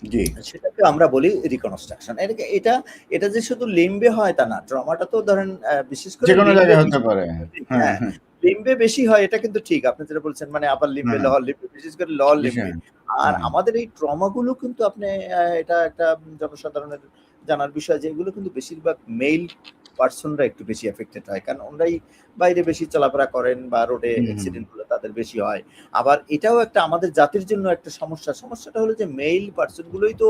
জি। সেটাকে আমরা বলি রিকনস্ট্রাকশন। এটা এটা যে শুধু লিম্বে হয় তা না। ট্রমাটা তো ধরেন বিশেষ করে যেকোনো লিম্বে জায়গায় হতে বেশি। পারে। হ্যাঁ, হ্যাঁ, হ্যাঁ। লিম্বে বেশি হয়, এটা কিন্তু ঠিক। আপনি যেটা বলছেন, মানে আপার লিম্বে, হ্যাঁ, লোয়ার লিম্বে, বিশেষ করে লোয়ার বেশি লিম্বে। হয়। আর হ্যাঁ। আমাদের এই ট্রমা গুলো কিন্তু আপনি এটা একটা জনসাধারণের জানার বিষয় যে এগুলো কিন্তু বেশিরভাগ মেইল পারসনরা একটু বেশি এফেক্টেড হয়। কারণ ওনরাই বাইরে বেশি চলাফেরা করেন বা রোডে হুম, হুম। অ্যাক্সিডেন্ট গুলো তাদের বেশি হয়। আবার এটাও একটা আমাদের জাতির জন্য একটা সমস্যা। সমস্যাটা হলো যে মেইল পারসন গুলোই তো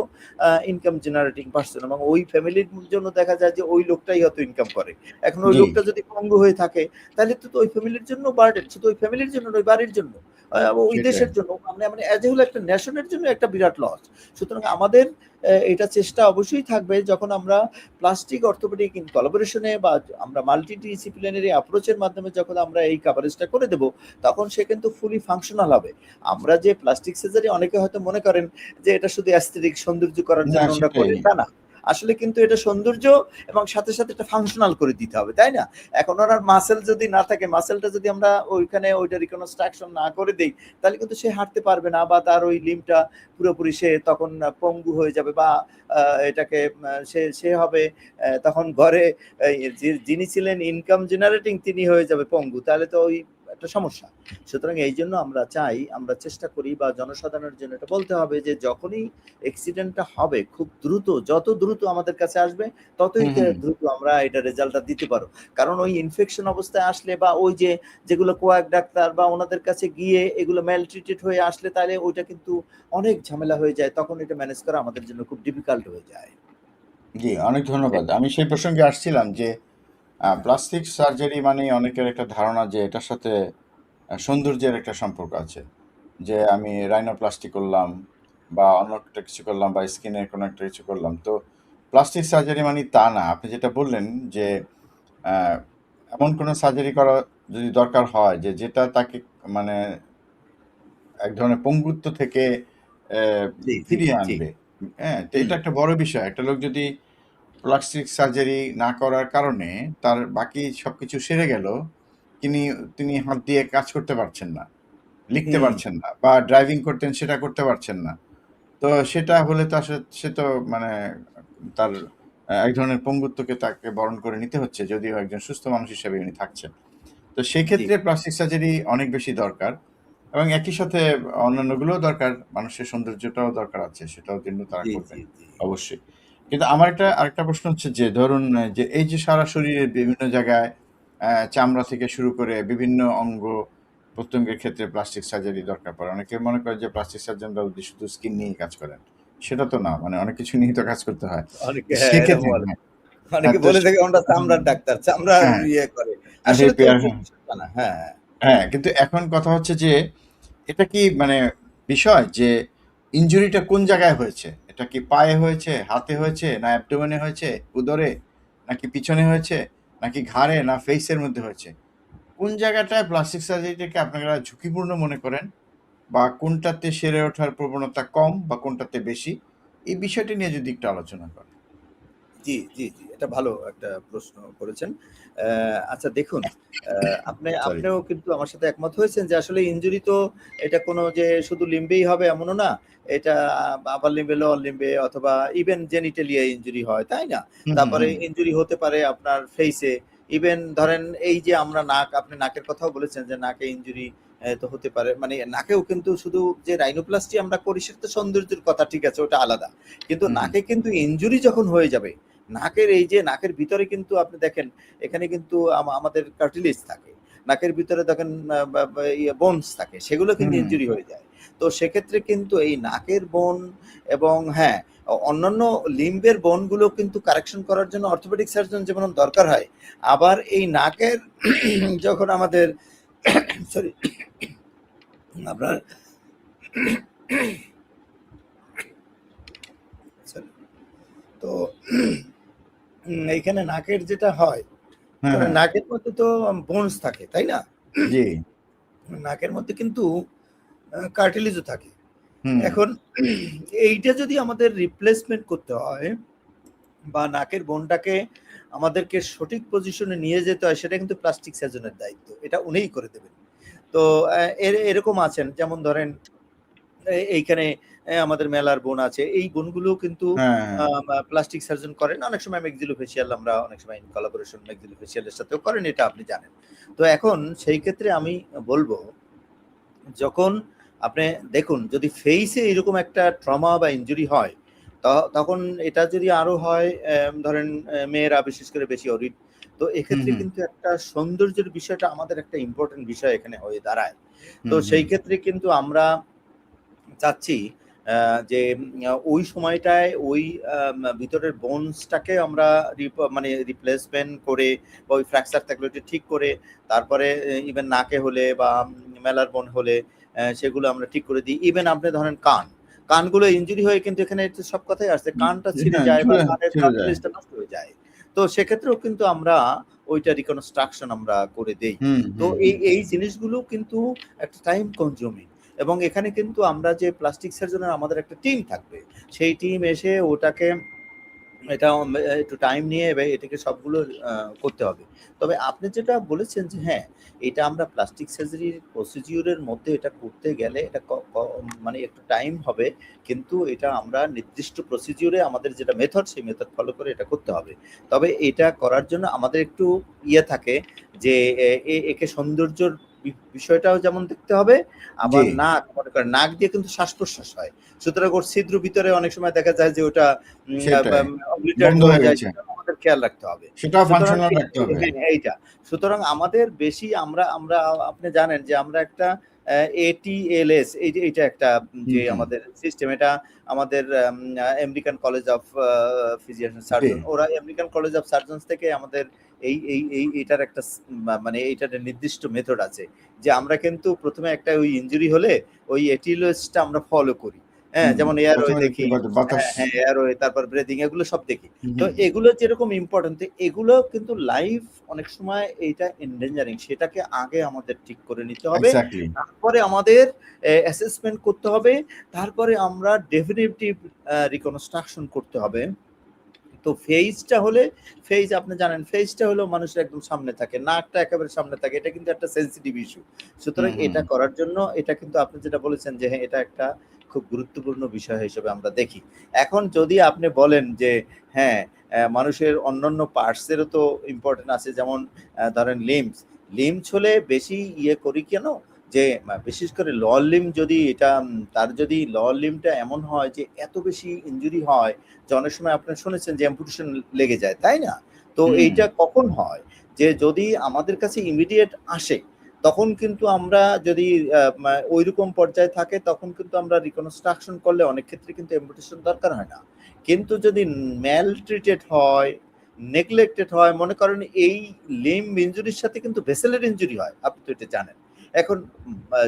ইনকাম জেনারেটিং পারসন, এবং ওই ফ্যামিলির জন্য দেখা যায় যে ওই লোকটাই হয়তো ইনকাম করে। এখন ওই জি। লোকটা যদি পঙ্গু হয়ে থাকে, তাহলে তো ওই ফ্যামিলির জন্য বার্ডেন, শুধু ওই ফ্যামিলির জন্য নয়, বাড়ির জন্য, ওই সেটাই। দেশের জন্য, মানে মানে অ্যাজ এ হোল একটা নেশনের জন্য একটা বিরাট লস। সুতরাং আমাদের এটা চেষ্টা অবশ্যই থাকবে, যখন আমরা প্লাস্টিক অর্থোপেডিক ইন কোলাবোরেশন এ বা আমরা মাল্টি ডিসিপ্লিনারি অ্যাপ্রোচ এর মাধ্যমে যখন আমরা এই কভারেজটা করে দেব, তখন সে কিন্তু ফুলি ফাংশনাল হবে। আমরা যে প্লাস্টিক সার্জারি, অনেকে হয়তো মনে করেন যে এটা শুধু অ্যাস্থেটিক সৌন্দর্য করার না জন্য আমরা সেটাই। করি, তা না। আসলে কিন্তু এটা সৌন্দর্য এবং সাথে, সাথে এটা ফাংশনাল করে দিতে হবে, তাই না? এখন ওনার মাসল যদি না থাকে, মাসলটা যদি আমরা ওইখানে ওইটা রিকনস্ট্রাকশন না করে দেই, তাহলে কিন্তু সে হাঁটতে পারবে না, বা তার ওই লিম্বটা পুরোপুরি সে তখন পঙ্গু হয়ে যাবে, বা এটাকে সে সে হবে তখন ঘরে যিনি ছিলেন ইনকাম জেনারেটিং তিনি হয়ে যাবে পঙ্গু। তাহলে তো ওই একটা সমস্যা। সুতরাং এইজন্য আমরা চাই, আমরা চেষ্টা করি বা জনসাধারণের জন্য এটা বলতে হবে যে যখনই অ্যাক্সিডেন্টটা হবে, খুব দ্রুত, যত দ্রুত আমাদের কাছে আসবে, ততই হুম, হুম। দ্রুত আমরা এটা রেজাল্টটা দিতে পারো। কারণ ওই ইনফেকশন অবস্থায় আসলে, বা ওই যে যেগুলো কোয়াক ডাক্তার বা ওনাদের কাছে গিয়ে এগুলো ম্যালট্রিটেড হয়ে আসলে, তাহলে ওইটা কিন্তু অনেক ঝামেলা হয়ে যায়। তখন এটা ম্যানেজ করা আমাদের জন্য খুব ডিফিকাল্ট হয়ে যায়। জি, অনেক ধন্যবাদ। আমি সেই প্রসঙ্গে আসছিলাম যে প্লাস্টিক সার্জারি মানেই অনেকের একটা ধারণা যে এটার সাথে সৌন্দর্যের একটা সম্পর্ক আছে। যে আমি রাইনোপ্লাস্টি করলাম বা অন্য একটা কিছু করলাম বা স্কিনের কোনো একটা কিছু করলাম। তো প্লাস্টিক সার্জারি মানে তা না। আপনি যেটা বললেন যে আ এমন কোনো সার্জারি করা যদি দরকার হয় যে যেটা তাকে মানে এক ধরনের পঙ্গুত্ব থেকে অ্যা জি, জি, ফিরিয়ে জি। আনবে। হ্যাঁ? তো হুম, এটা একটা বড় বিষয়। একটা লোক যদি প্লাস্টিক সার্জারি না করার কারণে তার বাকি সবকিছু সেরে গেল। তিনি তিনি হাত দিয়ে কাজ করতে পারছেন না। লিখতে হুম, পারছেন না বা ড্রাইভিং করতেন সেটা করতে পারছেন না। তো সেটা হলে তো সে তো মানে তার এক ধরনের পঙ্গুত্বকে তাকে বরণ করে নিতে হচ্ছে যদিও একজন সুস্থ মানুষ হিসেবে উনি থাকছেন। তো জি, সেক্ষেত্রে প্লাস্টিক সার্জারি অনেক বেশি দরকার এবং একই সাথে অন্যান্যগুলোও দরকার। মানুষের সৌন্দর্যটাও দরকার আছে। সেটাও কিন্তু তারা জি, জি, করবেন। জি। অবশ্যই। কিন্তু আমার আরেকটা প্রশ্ন হচ্ছে যে ধরুন যে এই যে সারা শরীরের বিভিন্ন জায়গায় চামড়া থেকে শুরু করে বিভিন্ন অঙ্গ-প্রত্যঙ্গের ক্ষেত্রে প্লাস্টিক সার্জারি দরকার পড়ে। অনেকে মনে করে যে প্লাস্টিক সার্জনরা শুধু স্কিন নিয়েই কাজ করেন। সেটা তো না। মানে অনেক কিছু নিয়েই তো কাজ করতে হয়। অনেকে, তো হ্যাঁ, এরকম সেক্ষেত্রে বলে। হ্যাঁ, হ্যাঁ, অনেকে তো বলে থাকে আমরা চামড়ার ডাক্তার, চামড়ার হ্যাঁ, ইয়ে করে। আসলে তো রিপেয়ার ওরকম হ্যাঁ। বিষয়টা না। হ্যাঁ, হ্যাঁ, কিন্তু এখন কথা হচ্ছে যে এটা কি মানে বিষয় যে ইনজুরিটা কোন জায়গায় হয়েছে? এটা কি পায়ে হয়েছে, হাতে হয়েছে, না অ্যাবডোমেনে হয়েছে, উদরে, নাকি পিছনে হয়েছে, নাকি ঘাড়ে, না ফেইসের মধ্যে হয়েছে? কোন জায়গাটায় প্লাস্টিক সার্জারিটাকে আপনারা ঝুঁকিপূর্ণ মনে করেন? বা কোনটাতে সেরে ওঠার প্রবণতা কম বা কোনটাতে বেশি? এই বিষয়টি নিয়ে যদি একটু আলোচনা করেন। জি, জি, জি। এটা ভালো একটা প্রশ্ন করেছেন। আচ্ছা দেখুন, সরি। আপনিও কিন্তু আমার সাথে একমত হয়েছেন যে আসলে ইনজুরি তো এটা কোনো যে শুধু লিম্বেই হবে এমনও না। এটা আপার লিম্বে, লোয়ার লিম্বে অথবা ইভেন জেনিটালিয়া ইনজুরি হয়, তাই না? হুম, হুম, তারপরে হুম। ইনজুরি হতে পারে আপনার ফেইসে। ইভেন ধরেন এই যে আমরা আপনি নাকের কথাও বলেছেন যে নাকে ইনজুরি তো হতে পারে। মানে নাকেও কিন্তু শুধু যে রাইনোপ্লাস্টি আমরা করি সেটা তো সৌন্দর্যের কথা, ঠিক আছে, ওটা আলাদা। কিন্তু হুম, হুম। নাকে কিন্তু ইনজুরি যখন হয়ে যাবে, নাকের এই যে নাকের ভিতরে কিন্তু আপনি দেখেন এখানে কিন্তু আমাদের কার্টিলেজ থাকে। নাকের ভিতরে দেখেন বোনস থাকে, সেগুলো কিন্তু হুম। ইনজুরি হয়ে যায়। তো সেক্ষেত্রে কিন্তু এই নাকের বোন এবং হ্যাঁ, অন্যান্য লিম্বের বোনগুলো কিন্তু কারেকশন করার জন্য অর্থোপেডিক সার্জন যেমন দরকার হয়, আবার এই নাকের যখন আমাদের সরি আপনার sorry, তো এইখানে নাকের যেটা হয়, হ্যাঁ, হ্যাঁ। নাকের মধ্যে তো বোনস থাকে, তাই না? জি। নাকের মধ্যে কিন্তু কার্টিলেজও থাকে। হুম, এখন এইটা যদি আমাদের রিপ্লেসমেন্ট করতে হয় বা নাকের বোনটাকে আমাদেরকে সঠিক পজিশনে নিয়ে যেতে হয়, সেটা কিন্তু প্লাস্টিক সার্জনের দায়িত্ব। এটা উনিই করে দেবেন। তো এরকম আছেন যেমন ধরেন এইখানে আমাদের মেলার বোন আছে। এই বোনগুলো কিন্তু হ্যাঁ, হ্যাঁ। প্লাস্টিক সার্জন করেন। অনেক সময় মেক্সিলোফেসিয়াল আমরা অনেক সময় ইন কোলাবোরেশন মেক্সিলোফেসিয়াল এর সাথেও করেন, এটা আপনি জানেন। তো এখন সেই ক্ষেত্রে আমি বলব, যখন আপনি দেখুন যদি ফেইসে এরকম একটা ট্রমা বা ইনজুরি হয়, তখন এটা যদি আরো হয় ধরেন মেয়েরা বিশেষ করে বেশি অরিড, তো হুম, এক্ষেত্রে হুম। কিন্তু একটা সৌন্দর্যের বিষয়টা আমাদের একটা ইম্পর্টেন্ট বিষয় এখানে হয়ে দাঁড়ায়। তো হুম, হুম। সেই ক্ষেত্রে কিন্তু আমরা চাচ্ছি যে ওই সময়টায় ওই ভিতরের বোনসটাকে আমরা মানে রিপ্লেসমেন্ট করে বা ওই ফ্র্যাকচার থাকলে ওইটা ঠিক করে তারপরে ইভেন নাকে হলে বা মেলার বোন হলে সেগুলো আমরা ঠিক করে দিই। ইভেন আপনি ধরেন কানগুলো ইনজুরি হয়ে কিন্তু এখানে তো সব কথাই আসছে। কানটা ছিঁড়ে হ্যাঁ, যায় বা ঝুলে কানের ছেড়ে যায়। কার্টিলেজটা নষ্ট হয়ে যায়। তো সেক্ষেত্রেও কিন্তু আমরা ওইটা রিকনস্ট্রাকশন আমরা করে দেই। হুম, তো হুম, এই হুম। এই জিনিসগুলো কিন্তু একটা টাইম কনজিউমিং, এবং এখানে কিন্তু আমরা যে প্লাস্টিক সার্জনের আমাদের একটা টিম থাকবে। সেই টিম এসে ওটাকে এটা একটু টাইম নিয়ে এটাকে সবগুলো আ করতে হবে। তবে আপনি যেটা বলেছেন যে হ্যাঁ, এটা আমরা প্লাস্টিক সার্জারির প্রসিডিউর এর মধ্যে এটা করতে গেলে এটা ক ক মানে একটু টাইম হবে। কিন্তু এটা আমরা নির্দিষ্ট প্রসিডিউর এ আমাদের যেটা মেথড, সেই মেথড ফলো করে এটা করতে হবে। তবে এটা করার জন্য আমাদের একটু থাকে যে একে সৌন্দর্যর বিষয়টাও যেমন দেখতে হবে, জি, আবার নাক, মনে করেন নাক দিয়ে কিন্তু শ্বাস-প্রশ্বাস হয়। সুতরাং ওর ছিদ্র ভিতরে অনেক সময় দেখা যায় যে ওটা সেটাই। অবলিটারেট বন্ধ হয়ে হয়ে যায়, গেছে। সেটাও আমাদের খেয়াল রাখতে হবে। সেটাও সুতরাং ফাংশনাল রাখতে হবে। হ্যাঁ, এইটা। সুতরাং আমাদের বেশি আমরা আমরা আপনি জানেন যে আমরা একটা ATLS, এই যে এইটা একটা হুম, যে হুম। আমাদের সিস্টেম, এটা আমাদের American college of physician G. Surgeon, ওরা আমেরিকান কলেজ অফ সার্জনস থেকে আমাদের এটার একটা মানে এইটার নির্দিষ্ট মেথড আছে। যে আমরা কিন্তু ১ম এ একটা ওই ইনজুরি হলে ওই ATLS টা আমরা ফলো করি। হ্যাঁ? হুম। যেমন এয়ারওয়ে ১ম এ দেখতে দেখি, বাতাস হ্যাঁ, হ্যাঁ, এয়ারওয়ে, তারপর ব্রিথিং, এগুলো সব দেখি। হুম, তো হুম। এগুলো যেরকম ইম্পোর্টেন্ট, তো এগুলো কিন্তু লাইফ অনেক সময় এইটা এন্ডেঞ্জারিং, সেটাকে আগে আমাদের ঠিক করে নিতে হবে। এক্সাক্টলি। তারপরে আমাদের অ্যাসেসমেন্ট করতে হবে। তারপরে আমরা ডেফিনিটিভ রিকনস্ট্রাকশন করতে হবে। তো ফেইসটা হলে, ফেইস আপনি জানেন ফেইসটা হলো মানুষের একদম সামনে থাকে। নাকটা একেবারে সামনে থাকে। এটা কিন্তু একটা সেনসিটিভ ইস্যু। সুতরাং হুম, হুম। এটা করার জন্য এটা কিন্তু আপনি যেটা বলেছেন যে হ্যাঁ, এটা একটা খুব গুরুত্বপূর্ণ বিষয় হিসেবে আমরা দেখি। এখন যদি আপনি বলেন যে হ্যাঁ, মানুষের অন্যান্য পার্টস এরও তো ইম্পোর্টেন্ট আছে, যেমন ধরেন লিম্বস। লিম্বস হলে বেশি করি কেন? যে বিশেষ করে লোয়ার লিম্ব যদি এটা তার যদি লোয়ার লিম্বটা এমন হয় যে এত বেশি ইনজুরি হয় যে অনেক সময় আপনারা শুনেছেন যে অ্যাম্পুটেশন লেগে যায়, তাই না? তো হুম। এইটা কখন হয়? যে যদি আমাদের কাছে ইমিডিয়েট আসে, তখন কিন্তু আমরা যদি ঐরকম পর্যায়ে থাকে, তখন কিন্তু আমরা রিকনস্ট্রাকশন করলে অনেক ক্ষেত্রে কিন্তু অ্যাম্পুটেশন দরকার হয় না। কিন্তু যদি ম্যালট্রিটেড হয়, নেগলেক্টেড হয়, মনে করেন এই লিম্ব ইনজুরির সাথে কিন্তু ভেসেলের ইনজুরি হয়। আপনি তো এটা জানেন। এখন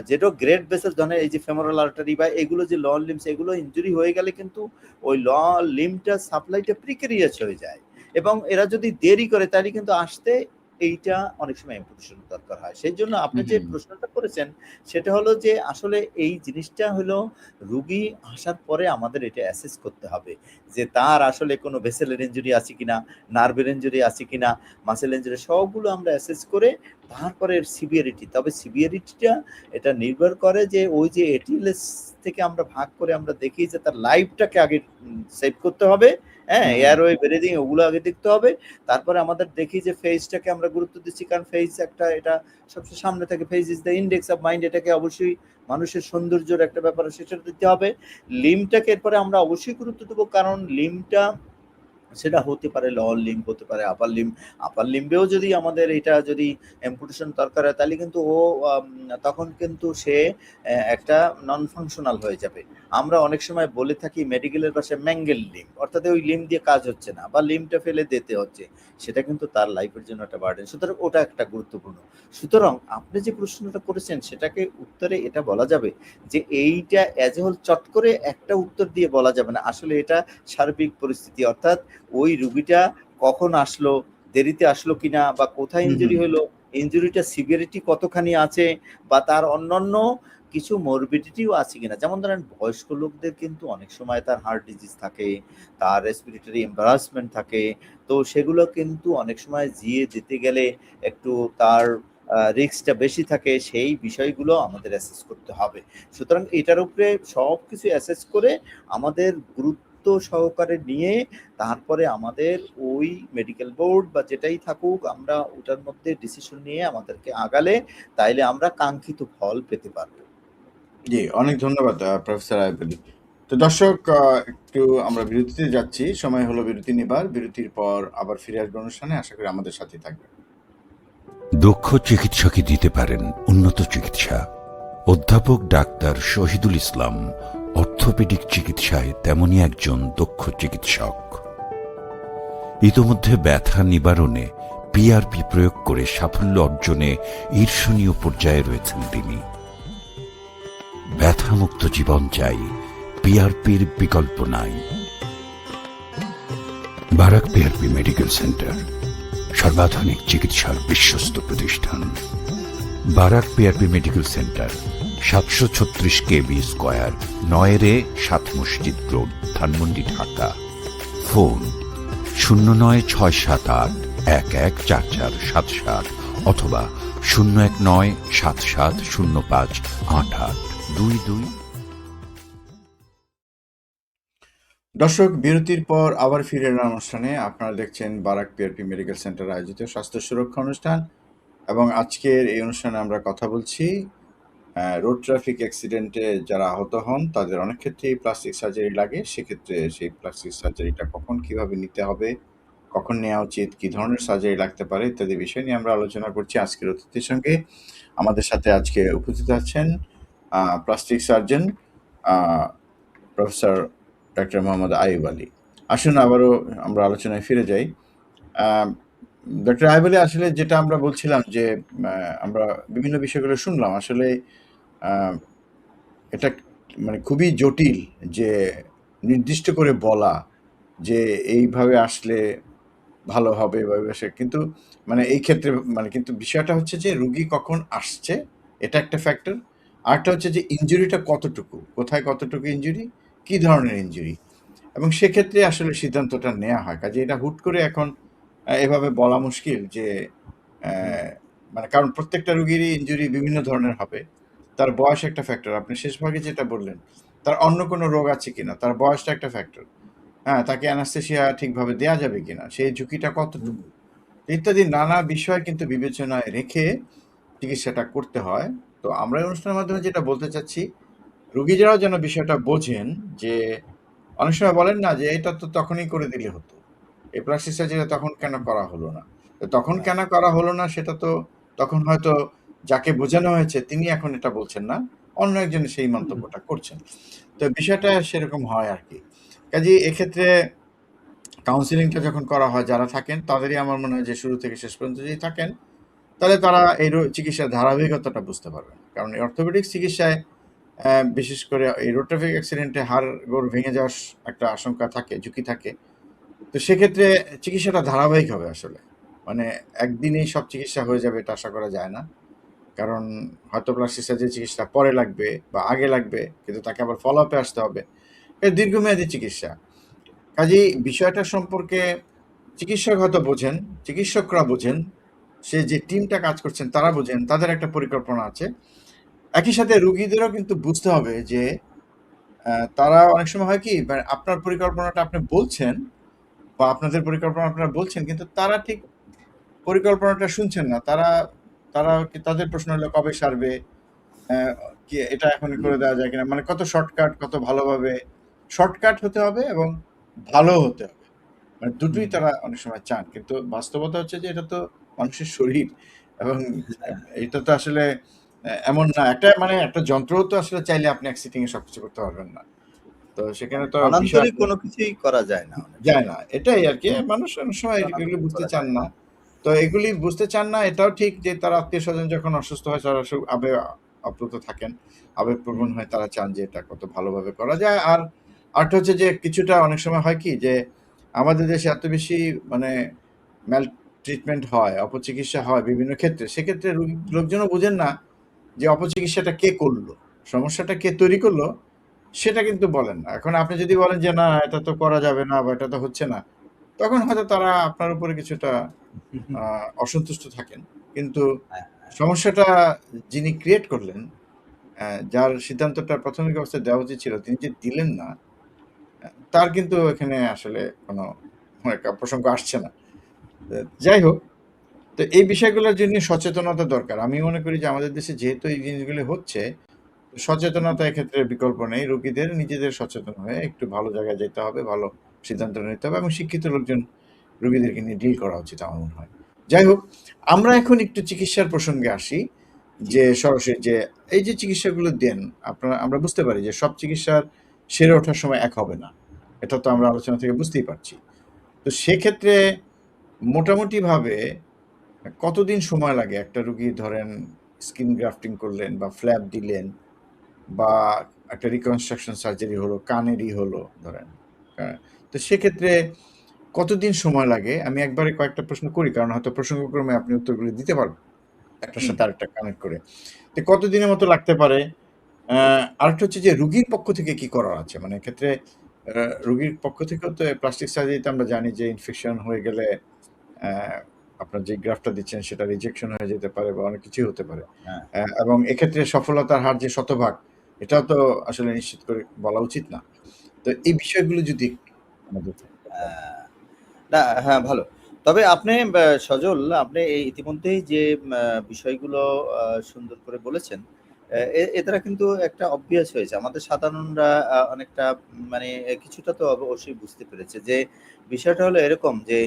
যেটা গ্রেট ভেসেল, ধরেন এই যে ফেমোরাল আর্টারি বা এগুলো যে লোয়ার লিম্বস, এগুলো ইনজুরি হয়ে গেলে কিন্তু ওই লিম্বটা সাপ্লাইটা প্রিকেরিয়াস হয়ে যায়, এবং এরা যদি দেরি করে তাহলে কিন্তু আসতে এইটা অনেক সময় অ্যাম্পুটেশন দরকার হয়। সেইজন্য আপনি হুম, যে হুম। প্রশ্নটা করেছেন সেটা হলো যে আসলে এই জিনিসটা হলো রোগী আসার পরে আমাদের এটা অ্যাসেস করতে হবে যে তার আসলে কোনো ভেসেলের ইনজুরি আছে কিনা, নার্ভের ইনজুরি আছে কিনা, মাসল ইনজুরি সবগুলো আমরা অ্যাসেস করে তারপরে এর সিভিয়ারিটি। তবে সিভিয়ারিটিটা এটা নির্ভর করে যে ওই যে এটিএলএস থেকে আমরা ভাগ করে আমরা দেখি যে তার লাইফটাকে আগে সেভ করতে হবে। হ্যাঁ? হুম, হুম। এয়ারওয়ে, ব্রিদিং ওগুলো আগে দেখতে হবে। তারপরে আমাদের দেখি যে ফেসটাকে আমরা গুরুত্ব দিচ্ছি কারণ ফেস একটা এটা সবচেয়ে সামনে থাকে। Face is the index of mind এটাকে অবশ্যই মানুষের সৌন্দর্যের একটা ব্যাপার সেটা দিতে হবে। লিম্বটাকে এরপরে আমরা অবশ্যই গুরুত্ব দেবো কারণ লিম্বটা সেটা হতে পারে লোয়ার লিম্ব হতে পারে আপার লিম্ব। আপার লিম্বেও যদি আমাদের এটা যদি অ্যাম্পুটেশন দরকার হয় তাহলে কিন্তু ও তখন কিন্তু সে একটা নন ফাংশনাল হয়ে যাবে। আমরা অনেক সময় বলে থাকি মেডিকেলের ভাষায় ম্যাঙ্গেল লিম্ব অর্থাৎ ওই লিম্ব দিয়ে কাজ হচ্ছে না বা লিম্বটা ফেলে দিতে হচ্ছে। সেটা কিন্তু তার লাইফের জন্য একটা বার্ডেন। সুতরাং ওটা একটা গুরুত্বপূর্ণ। সুতরাং আপনি যে প্রশ্নটা করেছেন সেটাকে উত্তরে এটা বলা যাবে যে এইটা অ্যাজ এ হোল চট করে একটা উত্তর দিয়ে বলা যাবে না। আসলে এটা সার্বিক পরিস্থিতি অর্থাৎ ওই রুগীটা কখন আসলো, দেরিতে আসলো কিনা বা কোথায় হুম, ইনজুরি হুম। হলো, ইনজুরিটা সিভিয়ারিটি কতখানি আছে বা তার অন্যান্য কিছু মরবিডিটিও আছে কিনা। যেমন ধরেন বয়স্ক লোকদের কিন্তু অনেক সময় তার হার্ট ডিজিজ থাকে, তার রেসপিরেটরি এম্বারাসমেন্ট থাকে। তো সেগুলো কিন্তু অনেক সময় জিইয়ে দিতে গেলে একটু তার রিস্কটা বেশি থাকে। সেই বিষয়গুলো আমাদের অ্যাসেস করতে হবে। সুতরাং এটার উপরে সবকিছু অ্যাসেস করে আমাদের গুরুত্ব সহকারে নিয়ে তারপরে আমাদের ওই মেডিকেল বোর্ড বা যেটাই থাকুক আমরা ওটার মধ্যে ডিসিশন নিয়ে আমাদেরকে আগালে তাইলে আমরা কাঙ্ক্ষিত ফল পেতে পারবো। জি, অনেক ধন্যবাদ প্রফেসর আইয়ুব আলী। তো দর্শক একটু আমরা বিরতিতে যাচ্ছি। সময় হলো বিরতি নিবার। বিরতির পর আবার ফিরে আসবো অনুষ্ঠানে। আশা করি আমাদের সাথেই থাকবেন। দক্ষ চিকিৎসকই দিতে পারেন উন্নত চিকিৎসা। অধ্যাপক ডাক্তার শহীদুল ইসলাম অর্থোপেডিক চিকিৎসায় তেমনই একজন দক্ষ চিকিৎসক। ইতোমধ্যে ব্যথা নিবারণে পিআরপি প্রয়োগ করে সাফল্য অর্জনে ঈর্ষণীয় পর্যায়ে রয়েছেন তিনি। ব্যথামুক্ত জীবন চাই, পিআরপির বিকল্প নাই। বারাক পিআরপি মেডিকেল সেন্টার, সর্বাধুনিক চিকিৎসার বিশ্বস্ত প্রতিষ্ঠান। বারাক পিআরপি মেডিকেল সেন্টার, 736 কেবি স্কয়ার, 9-7 মসজিদ রোড, ধানমন্ডি, ঢাকা। ফোন 0৯৬৭৮১১৪৪৭৭ অথবা 01977058822। দর্শক বিরতির পর আবার ফিরে এলাম অনুষ্ঠানে। আপনারা দেখছেন বারাক পিআরপি মেডিকেল সেন্টার আয়োজিত স্বাস্থ্য সুরক্ষা অনুষ্ঠান এবং আজকের এই অনুষ্ঠানে আমরা কথা বলছি রোড ট্রাফিক অ্যাক্সিডেন্টে যারা আহত হন তাদের অনেক ক্ষেত্রেই প্লাস্টিক সার্জারি লাগে। সেক্ষেত্রে সেই প্লাস্টিক সার্জারিটা কখন কিভাবে নিতে হবে, কখন নেওয়া উচিত, কি ধরনের সার্জারি লাগতে পারে ইত্যাদি বিষয় নিয়ে আমরা আলোচনা করছি আজকের অতিথির সঙ্গে। আমাদের সাথে আজকে উপস্থিত আছেন plastic surgeon professor doctor Mohammad Ayub Ali. আসুন আবারও আমরা আলোচনায় ফিরে যাই। ডক্টর আইয়ুব আলী, আসলে যেটা আমরা বলছিলাম যে আমরা বিভিন্ন বিষয়গুলো শুনলাম। আসলে এটা মানে খুবই জটিল যে নির্দিষ্ট করে বলা যে এইভাবে আসলে ভালো হবে বা কিন্তু মানে এই ক্ষেত্রে মানে কিন্তু বিষয়টা হচ্ছে যে রুগী কখন আসছে এটা একটা ফ্যাক্টর। আরেকটা হচ্ছে যে ইনজুরিটা কতটুকু, কোথায় কতটুকু ইনজুরি, কি ধরনের ইনজুরি, এবং সেক্ষেত্রে আসলে সিদ্ধান্তটা নেওয়া হয়। কাজে এটা হুট করে এখন এভাবে বলা মুশকিল যে মানে কারণ প্রত্যেকটা রুগীরই ইনজুরি বিভিন্ন ধরনের হবে। তার বয়স একটা ফ্যাক্টর। আপনি শেষ ভাগে যেটা বললেন, তার অন্য কোনো রোগ আছে কিনা, তার বয়সটা একটা ফ্যাক্টর। হ্যাঁ, তাকে অ্যানাস্থেসিয়া ঠিকভাবে দেয়া যাবে কিনা, সেই ঝুঁকিটা কতটুকু, ইত্যাদি নানা বিষয় কিন্তু বিবেচনায় রেখে চিকিৎসাটা করতে হয়। তো আমরা এই অনুষ্ঠানের মাধ্যমে যেটা বলতে চাচ্ছি, রুগীরাও যেন বিষয়টা বোঝেন যে অনেক সময় বলেন না যে এটা তো তখনই করে দিলে হতো। এই প্লাস্টিক সার্জারি তখন কেন করা হলো না? তো তখন কেন করা হলো না সেটা তো তখন হয়তো যাকে বোঝানো হয়েছে তিনি এখন এটা বলছেন না। অন্য একজন সেই মন্তব্যটা করছেন। তো বিষয়টা সেরকম হয় আরকি। কাজেই এক্ষেত্রে কাউন্সেলিংটা যখন করা হয় যারা থাকেন তাদেরই আমার মনে হয় যে শুরু থেকে শেষ পর্যন্ত যদি থাকেন তাহলে তারা এই চিকিৎসার ধারাবাহিকতাটা বুঝতে পারবেন। কারণ এই অর্থোপেডিক্স চিকিৎসায় বিশেষ করে এই রোড ট্রাফিক অ্যাক্সিডেন্টে হাড়-গোড় ভেঙে যাওয়ার একটা আশঙ্কা থাকে, ঝুঁকি থাকে। তো সেক্ষেত্রে চিকিৎসাটা ধারাবাহিক হবে আসলে। মানে একদিনেই সব চিকিৎসা হয়ে যাবে এটা আশা করা যায় না। কারণ হয়তো প্লাস্টিক সার্জারি চিকিৎসা পরে লাগবে বা আগে লাগবে, কিন্তু তাকে আবার ফলো আপে আসতে হবে। এটা দীর্ঘমেয়াদী চিকিৎসা। কাজেই বিষয়টা সম্পর্কে চিকিৎসক হয়তো বোঝেন, চিকিৎসকরা বোঝেন, সে যে টিমটা কাজ করছেন তারা বোঝেন, তাদের একটা পরিকল্পনা আছে। একই সাথে রুগীদেরও কিন্তু বুঝতে হবে যে তারা অনেক সময় হয় কি, মানে আপনার পরিকল্পনাটা আপনি বলছেন বা আপনাদের পরিকল্পনা আপনারা বলছেন, কিন্তু তারা ঠিক পরিকল্পনাটা শুনছেন না। তারা তারা তাদের প্রশ্ন হলো কবে সারবে, কি এটা এখনই করে দেওয়া যায় কিনা, মানে কত শর্টকাট, কত ভালোভাবে শর্টকাট হতে হবে এবং ভালো হতে হবে, মানে দুটোই তারা অনেক সময় চান। কিন্তু বাস্তবতা হচ্ছে যে এটা তো মানুষের শরীর, এবং এটা তো আসলে এমন না, একটা মানে একটা যন্ত্র তো আসলে চাইলে আপনি এক সিটিং এ সবকিছু করতে পারবেন না। তো সেখানে তো বিষয় অনান্তরিক কোনো কিছুই করা যায় না অনেক যায় সময়। না, এটাই আর কি। মানুষ অনেক সময় এগুলি অনান্তরিক বুঝতে করা চান যায় না। তো এগুলি বুঝতে চান না, এটাও ঠিক যে তার আত্মীয় স্বজন যখন অসুস্থ হয় তারা আপ্লুত থাকেন, আবেগপ্রবণ হয়, তারা চান যে এটা কত ভালোভাবে করা যায়। আর আরেকটা হচ্ছে যে কিছুটা অনেক সময় হয় কি যে আমাদের দেশে এত বেশি মানে ম্যাল ট্রিটমেন্ট হয়, অপচিকিৎসা হয় বিভিন্ন ক্ষেত্রে, সেক্ষেত্রে লোকজনও বুঝেন না যে অপচিকিৎসাটা কে করলো, সমস্যাটা কে তৈরি করলো সেটা কিন্তু বলেন না। এখন আপনি যদি বলেন যে না এটা তো করা যাবে না বা এটা তো হচ্ছে না, তখন হয়তো তারা আপনার উপরে কিছুটা অসন্তুষ্ট থাকেন। কিন্তু হ্যাঁ, সমস্যাটা যিনি ক্রিয়েট করলেন, যার সিদ্ধান্তটা প্রাথমিক অবস্থায় দেওয়া উচিত ছিল, তিনি যে দিলেন না, তার কিন্তু এখানে আসলে কোনো মানে প্রসঙ্গ আসছে না। যাই হোক, তো এই বিষয়গুলোর জন্য সচেতনতা দরকার। আমি মনে করি যে আমাদের দেশে যেহেতু এই জিনিসগুলি হচ্ছে, সচেতনতা এক্ষেত্রে বিকল্প নেই। রোগীদের নিজেদের সচেতন হয়ে একটু ভালো জায়গায় যেতে হবে, ভালো সিদ্ধান্ত নিতে হবে এবং শিক্ষিত লোকজন রোগীদেরকে নিয়ে ডিল করা উচিত আমার মনে হয়। যাই হোক, আমরা এখন একটু চিকিৎসার প্রসঙ্গে আসি, জি। যে সরাসরি যে এই যে চিকিৎসাগুলো দেন, আমরা বুঝতে পারি যে সব চিকিৎসার সেরে ওঠার সময় এক হবে না। এটা তো আমরা আলোচনা থেকে বুঝতেই পারছি। তো সেক্ষেত্রে মোটামুটিভাবে কতদিন সময় লাগে একটা রুগী, ধরেন স্কিন গ্রাফটিং করলেন বা ফ্ল্যাপ দিলেন বা একটা রিকনস্ট্রাকশন সার্জারি হলো, কানেরই হলো ধরেন। হ্যাঁ? তো সেক্ষেত্রে কতদিন সময় লাগে? আমি একবারে কয়েকটা প্রশ্ন করি, কারণ হয়তো প্রসঙ্গক্রমে আপনি উত্তরগুলো দিতে পারবেন একটার সাথে আরেকটা কানেক্ট করে। তো কতদিনের মতো লাগতে পারে? আরেকটা হচ্ছে যে রুগীর পক্ষ থেকে কি করার আছে? মানে এক্ষেত্রে রুগীর পক্ষ থেকেও তো প্লাস্টিক সার্জারিতে আমরা জানি যে ইনফেকশন হয়ে গেলে অ্যা আপনার যে গ্রাফটটা দিচ্ছেন সেটা রিজেকশন হয়ে যেতে পারে বা অনেক কিছুই হতে পারে। হ্যাঁ। এবং এক্ষেত্রে সফলতার হার যে শতভাগ, এটাও তো আসলে নিশ্চিত করে বলা উচিত না। তো এই বিষয়গুলো যদি আমাদের আহ, না, হ্যাঁ, ভালো। তবে আপনি সজল, আপনি এই ইতিমধ্যেই যে বিষয়গুলো সুন্দর করে বলেছেন, এ দ্বারা কিন্তু একটা অবভিয়াস হয়েছে। আমাদের সাধারণরা অনেকটা মানে কিছুটা তো অবশ্যই বুঝতে পেরেছে যে বিষয়টা হলো এরকম যে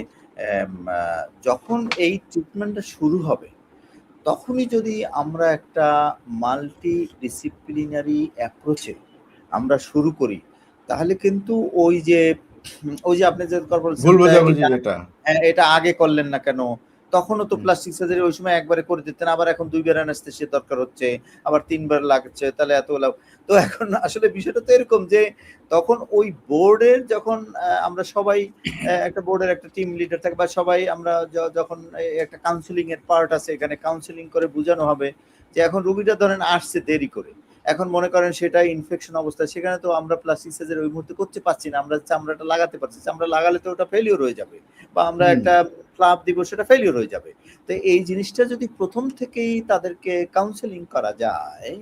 যখন এই ট্রিটমেন্টটা শুরু হবে তখনই যদি আমরা একটা মাল্টি ডিসিপ্লিনারি অ্যাপ্রোচে আমরা শুরু করি, তাহলে কিন্তু ওই যে আপনি যে কথা বলছেন ভুল বোঝাবুঝি যেটা। হ্যাঁ, এটা আগে করলেন না কেন? তখনও তো হুম। প্লাস্টিক সার্জারি ওই সময় একবারে করে দিতেন। আবার এখন ২ বার অ্যানেসথেসিয়া দরকার হচ্ছে। আবার ৩ বার লাগছে। তাহলে এতগুলা তো এখন আসলে বিষয়টা তো এরকম যে তখন ওই বোর্ডের যখন আমরা সবাই একটা বোর্ডের একটা টিম লিডার থাকে বা সবাই আমরা যখন একটা কাউন্সেলিং এর পার্ট আছে, এখানে কাউন্সেলিং করে বুঝানো হবে যে এখন রোগীটা ধরেন আসছে দেরি করে। এখন মনে করেন সেটা ইনফেকশন অবস্থা, সেখানে তো আমরা প্লাস্টিক সার্জারি ওই মুহূর্তে করতে পারছি না। আমরা চামড়াটা লাগাতে পারছি। চামড়া লাগালে তো ওটা ফেইলিউর হয়ে যাবে। বা আমরা হুম। একটা ক্লাব দিব, সেটা ফেইলিউর হয়ে যাবে। তো এই জিনিসটা যদি প্রথম থেকেই তাদেরকে কাউন্সেলিং করা যায়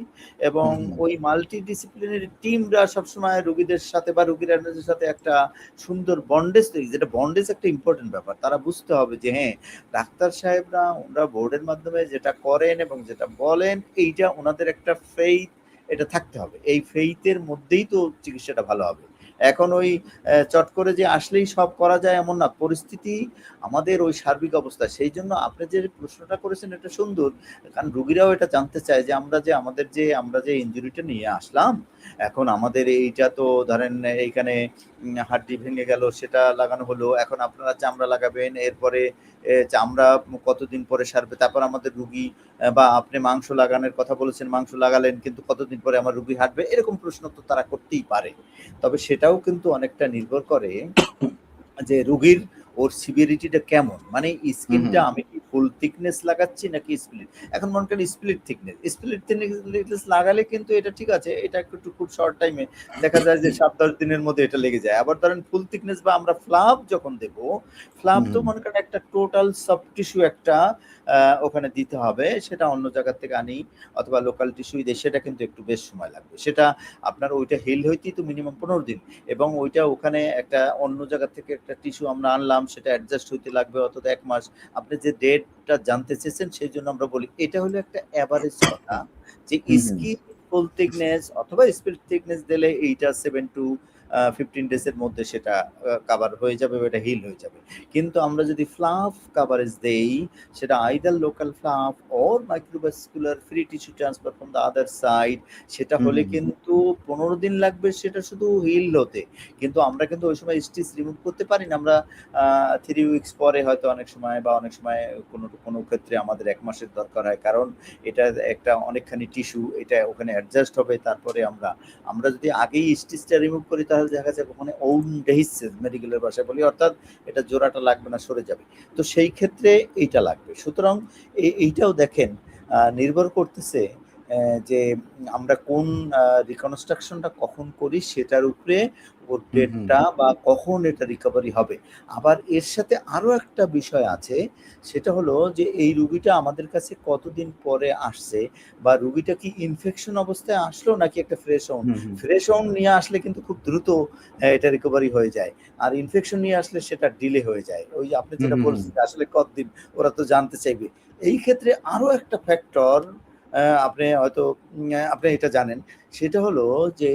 এবং হুম, হুম। ওই মাল্টি ডিসিপ্লিনারি টিমরা সবসময় রোগীদের সাথে বা রোগীর সাথে একটা সুন্দর বন্ডেজ তৈরি, যেটা বন্ডেজ একটা ইম্পর্টেন্ট ব্যাপার। তারা বুঝতে হবে যে হ্যাঁ, ডাক্তার সাহেবরা ওনারা বোর্ডের মাধ্যমে যেটা করেন এবং যেটা বলেন, এইটা ওনাদের একটা ফেইথ, এটা থাকতে হবে। এই ফেইথের মধ্যেই তো চিকিৎসাটা ভালো হবে। এখন ওই চট করে যে আসলেই সব করা যায় এমন না। পরিস্থিতি আমাদের ওই সার্বিক অবস্থা। সেইজন্য আপনি যে প্রশ্নটা করেছেন এটা সুন্দর। কারণ রোগীরাও এটা জানতে চায় যে আমরা যে ইনজুরিটা নিয়ে আসলাম, এখন আমাদের এইটা তো ধরেন এইখানে হাড্ডি ভেঙে গেল, সেটা লাগানো হলো। এখন আপনারা চামড়া লাগাবেন। এরপরে চামড়া কতদিন পরে সারবে? তারপর আমাদের রোগী বা আপনি মাংস লাগানোর কথা বলেছেন, মাংস লাগালেন কিন্তু কতদিন পরে আমার রোগী হাঁটবে? এরকম প্রশ্ন তো তারা করতেই পারে। তবে সেটাও কিন্তু অনেকটা নির্ভর করে যে রোগীর ওর সিভিয়ারিটিটা কেমন, মানে হুম স্কিনটা হুম আমি কি ফুল থিকনেস লাগাচ্ছি নাকি স্প্লিট। এখন মনে করেন স্প্লিট থিকনেস লাগালে কিন্তু এটা ঠিক আছে, এটা একটু খুব শর্ট টাইমে দেখা যায় যে 7-10 দিনের মধ্যে এটা লেগে যায়। আবার ধরেন ফুল থিকনেস বা আমরা ফ্লাপ যখন দেব, ফ্লাপ হুম তো হুম মনে করেন একটা টোটাল সফট টিস্যু একটা ওখানে দিতে হবে, সেটা অন্য জায়গা থেকে আনি অথবা লোকাল টিস্যু দিয়ে, সেটা কিন্তু একটু বেশ সময় লাগবে। সেটা আপনার ওইটা হিল হইতেই তো মিনিমাম 15 দিন, এবং ওইটা ওখানে একটা অন্য জায়গা থেকে একটা টিস্যু আমরা আনলাম, সেটা অ্যাডজাস্ট হইতে লাগবে অন্তত 1 মাস। আপনি যে ডেটটা জানতে চেয়েছেন সেই জন্য আমরা বলি এটা হলো একটা এভারেজ কথা, যে হুম হুম স্কিন ফুল থিকনেস অথবা স্প্লিট থিকনেস দিলে এইটা 7 টু 15 ডেজ এর মধ্যে সেটা কভার হয়ে যাবে, বা এটা হিল হয়ে যাবে। কিন্তু আমরা যদি ফ্লাফ কভারেজ দেই, সেটা either local fluff or microvascular free tissue transfer from the other side, সেটা হুম হলে হুম কিন্তু 15 দিন লাগবে সেটা শুধু হিল হতে। কিন্তু আমরা কিন্তু ওই সময় স্টিচ রিমুভ করতে পারি না। আমরা 3 উইকস পরে হয়তো অনেক সময়, বা অনেক সময় কোনো ক্ষেত্রে আমাদের 1 মাসের দরকার হয়। কারণ এটা একটা অনেকখানি টিস্যু, এটা ওখানে অ্যাডজাস্ট হবে। তারপরে আমরা যদি আগেই স্টিচটা রিমুভ করি তাহলে দেখা যাবে ওখানে ওউন্ডেহিসিস মেডিকেলের ভাষায় বলি, অর্থাৎ এটা জোড়াটা লাগবে না, সরে যাবে। তো সেই ক্ষেত্রে এইটা লাগবে। সুতরাং এইটাও দেখেন নির্ভর করতেছে যে আমরা কোন রিকনস্ট্রাকশনটা কখন করি সেটার উপরে ওর হুম হুম ডেটটা বা কখন এটা রিকভারি হবে। আবার এর সাথে আরো একটা বিষয় আছে, সেটা হলো যে এই রুগীটা আমাদের কাছে কতদিন পরে আসছে, বা রুগীটা কি ইনফেকশন অবস্থায় আসলো নাকি একটা ফ্রেশ ওন্ড। হুম হুম ফ্রেশ ওন্ড নিয়ে আসলে কিন্তু খুব দ্রুত এটা রিকভারি হয়ে যায়, আর ইনফেকশন নিয়ে আসলে সেটা ডিলে হয়ে যায়। ওই যে আপনি হুম যেটা হুম হুম বলছেন যে আসলে কতদিন, ওরা তো জানতে চাইবে। এই ক্ষেত্রে আরো একটা ফ্যাক্টর আপনি হয়তো আপনি এটা জানেন, সেটা হলো যে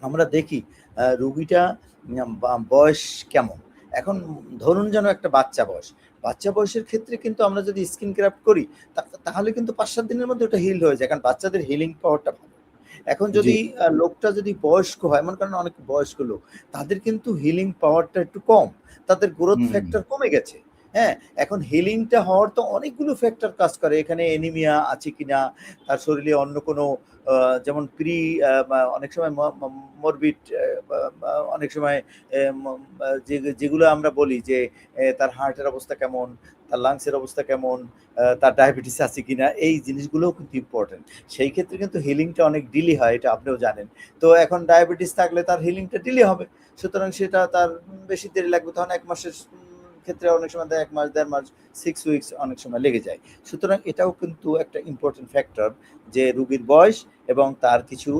আমরা দেখি রুগীটা বয়স কেমন। এখন ধরুন যেন একটা বাচ্চা বয়স। বাচ্চা বয়সের ক্ষেত্রে কিন্তু আমরা যদি স্কিন গ্রাফট করি তাহলে কিন্তু ৫-৭ দিনের মধ্যে ওটা হিল হয়ে যায়। কারণ বাচ্চাদের হিলিং পাওয়ারটা ভালো। এখন জি যদি লোকটা যদি বয়স্ক হয়, মনে করেন অনেক বয়স্ক লোক, তাদের কিন্তু হিলিং পাওয়ারটা একটু কম। তাদের গ্রোথ হুম হুম ফ্যাক্টর কমে গেছে। হ্যাঁ? এখন হিলিংটা হওয়ার তো অনেকগুলো ফ্যাক্টর কাজ করে। এখানে অ্যানিমিয়া আছে কিনা, তার শরীরে অন্য কোনো আ যেমন প্রি বা অনেক সময় মরবিড বা অনেক সময় এ ম আ যেগুলো আমরা বলি যে তার হার্টের অবস্থা কেমন, তার লাংসের অবস্থা কেমন, তার ডায়াবেটিস আছে কিনা, এই জিনিসগুলোও কিন্তু ইম্পোর্টেন্ট। সেই ক্ষেত্রে কিন্তু হিলিংটা অনেক ডিলে হয়, এটা আপনিও জানেন। তো এখন ডায়াবেটিস থাকলে তার হিলিংটা ডিলে হবে। সুতরাং সেটা তার বেশি দেরি লাগবে। তখন ১ মাসের ক্ষেত্রে অনেক সময় ১ মাস, ১.৫ মাস, 6 উইকস অনেক সময় লেগে যায়। সুতরাং এটাও কিন্তু একটা ইম্পোর্টেন্ট ফ্যাক্টর, যে রোগীর বয়স এবং তার কিছু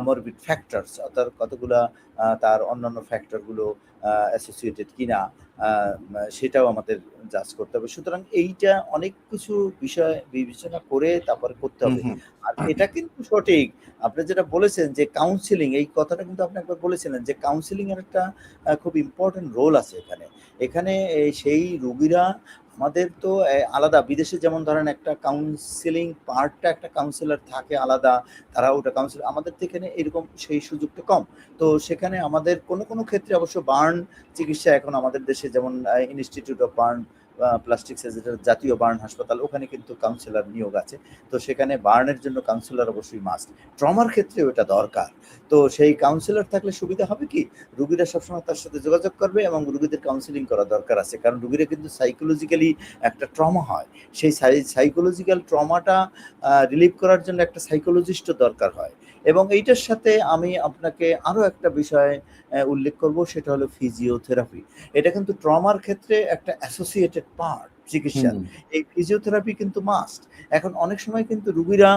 মরবিড ফ্যাক্টরস, অর্থাৎ কতগুলা তার অন্যান্য ফ্যাক্টরগুলো অ্যাসোসিয়েটেড কিনা, সেটাও আমাদের জাজ করতে হবে। সুতরাং এইটা অনেক কিছু বিষয় বিবেচনা করে তারপরে করতে হুম হবে। হুম আর এটা কিন্তু সঠিক। আপনি যেটা বলেছেন যে কাউন্সেলিং, এই কথাটা কিন্তু আপনি একবার বলেছিলেন যে কাউন্সেলিং এর একটা খুব ইম্পোর্টেন্ট রোল আছে এখানে। এখানে সেই রোগীরা আমাদের তো আলাদা বিদেশে যেমন ধরেন একটা কাউন্সেলিং পার্টটা একটা কাউন্সিলর থাকে আলাদা, তারা ওটা কাউন্সিল, আমাদের তো এখানে এরকম সেই সুযোগটা কম। তো সেখানে আমাদের কোনো ক্ষেত্রে অবশ্য বার্ন চিকিৎসা এখন আমাদের দেশে যেমন institute of burn plastic surgery, জাতীয় বার্ন হাসপাতাল, ওখানে কিন্তু কাউন্সিলর নিয়োগ আছে। তো সেখানে বার্নের জন্য কাউন্সিলর অবশ্যই মাস্ট। ট্রমার ক্ষেত্রেও এটা দরকার। তো সেই কাউন্সিলর থাকলে সুবিধা হবে কি, রুগীরা সবসময় তার সাথে যোগাযোগ করবে এবং রুগীদের কাউন্সেলিং করা দরকার আছে। কারণ রুগীরা কিন্তু সাইকোলজিক্যালি একটা ট্রমা হয়। সেই সাইকোলজিক্যাল ট্রমাটা রিলিভ করার জন্য একটা সাইকোলজিস্টও দরকার হয়। এবং এইটার সাথে আমি আপনাকে আরো একটা বিষয় উল্লেখ করব, সেটা হলো ফিজিওথেরাপি। এটা কিন্তু ট্রমার ক্ষেত্রে একটা অ্যাসোসিয়েটেড পার্ট চিকিৎসার। হুম এই ফিজিওথেরাপি কিন্তু মাস্ট। এখন অনেক সময় কিন্তু রুগীরা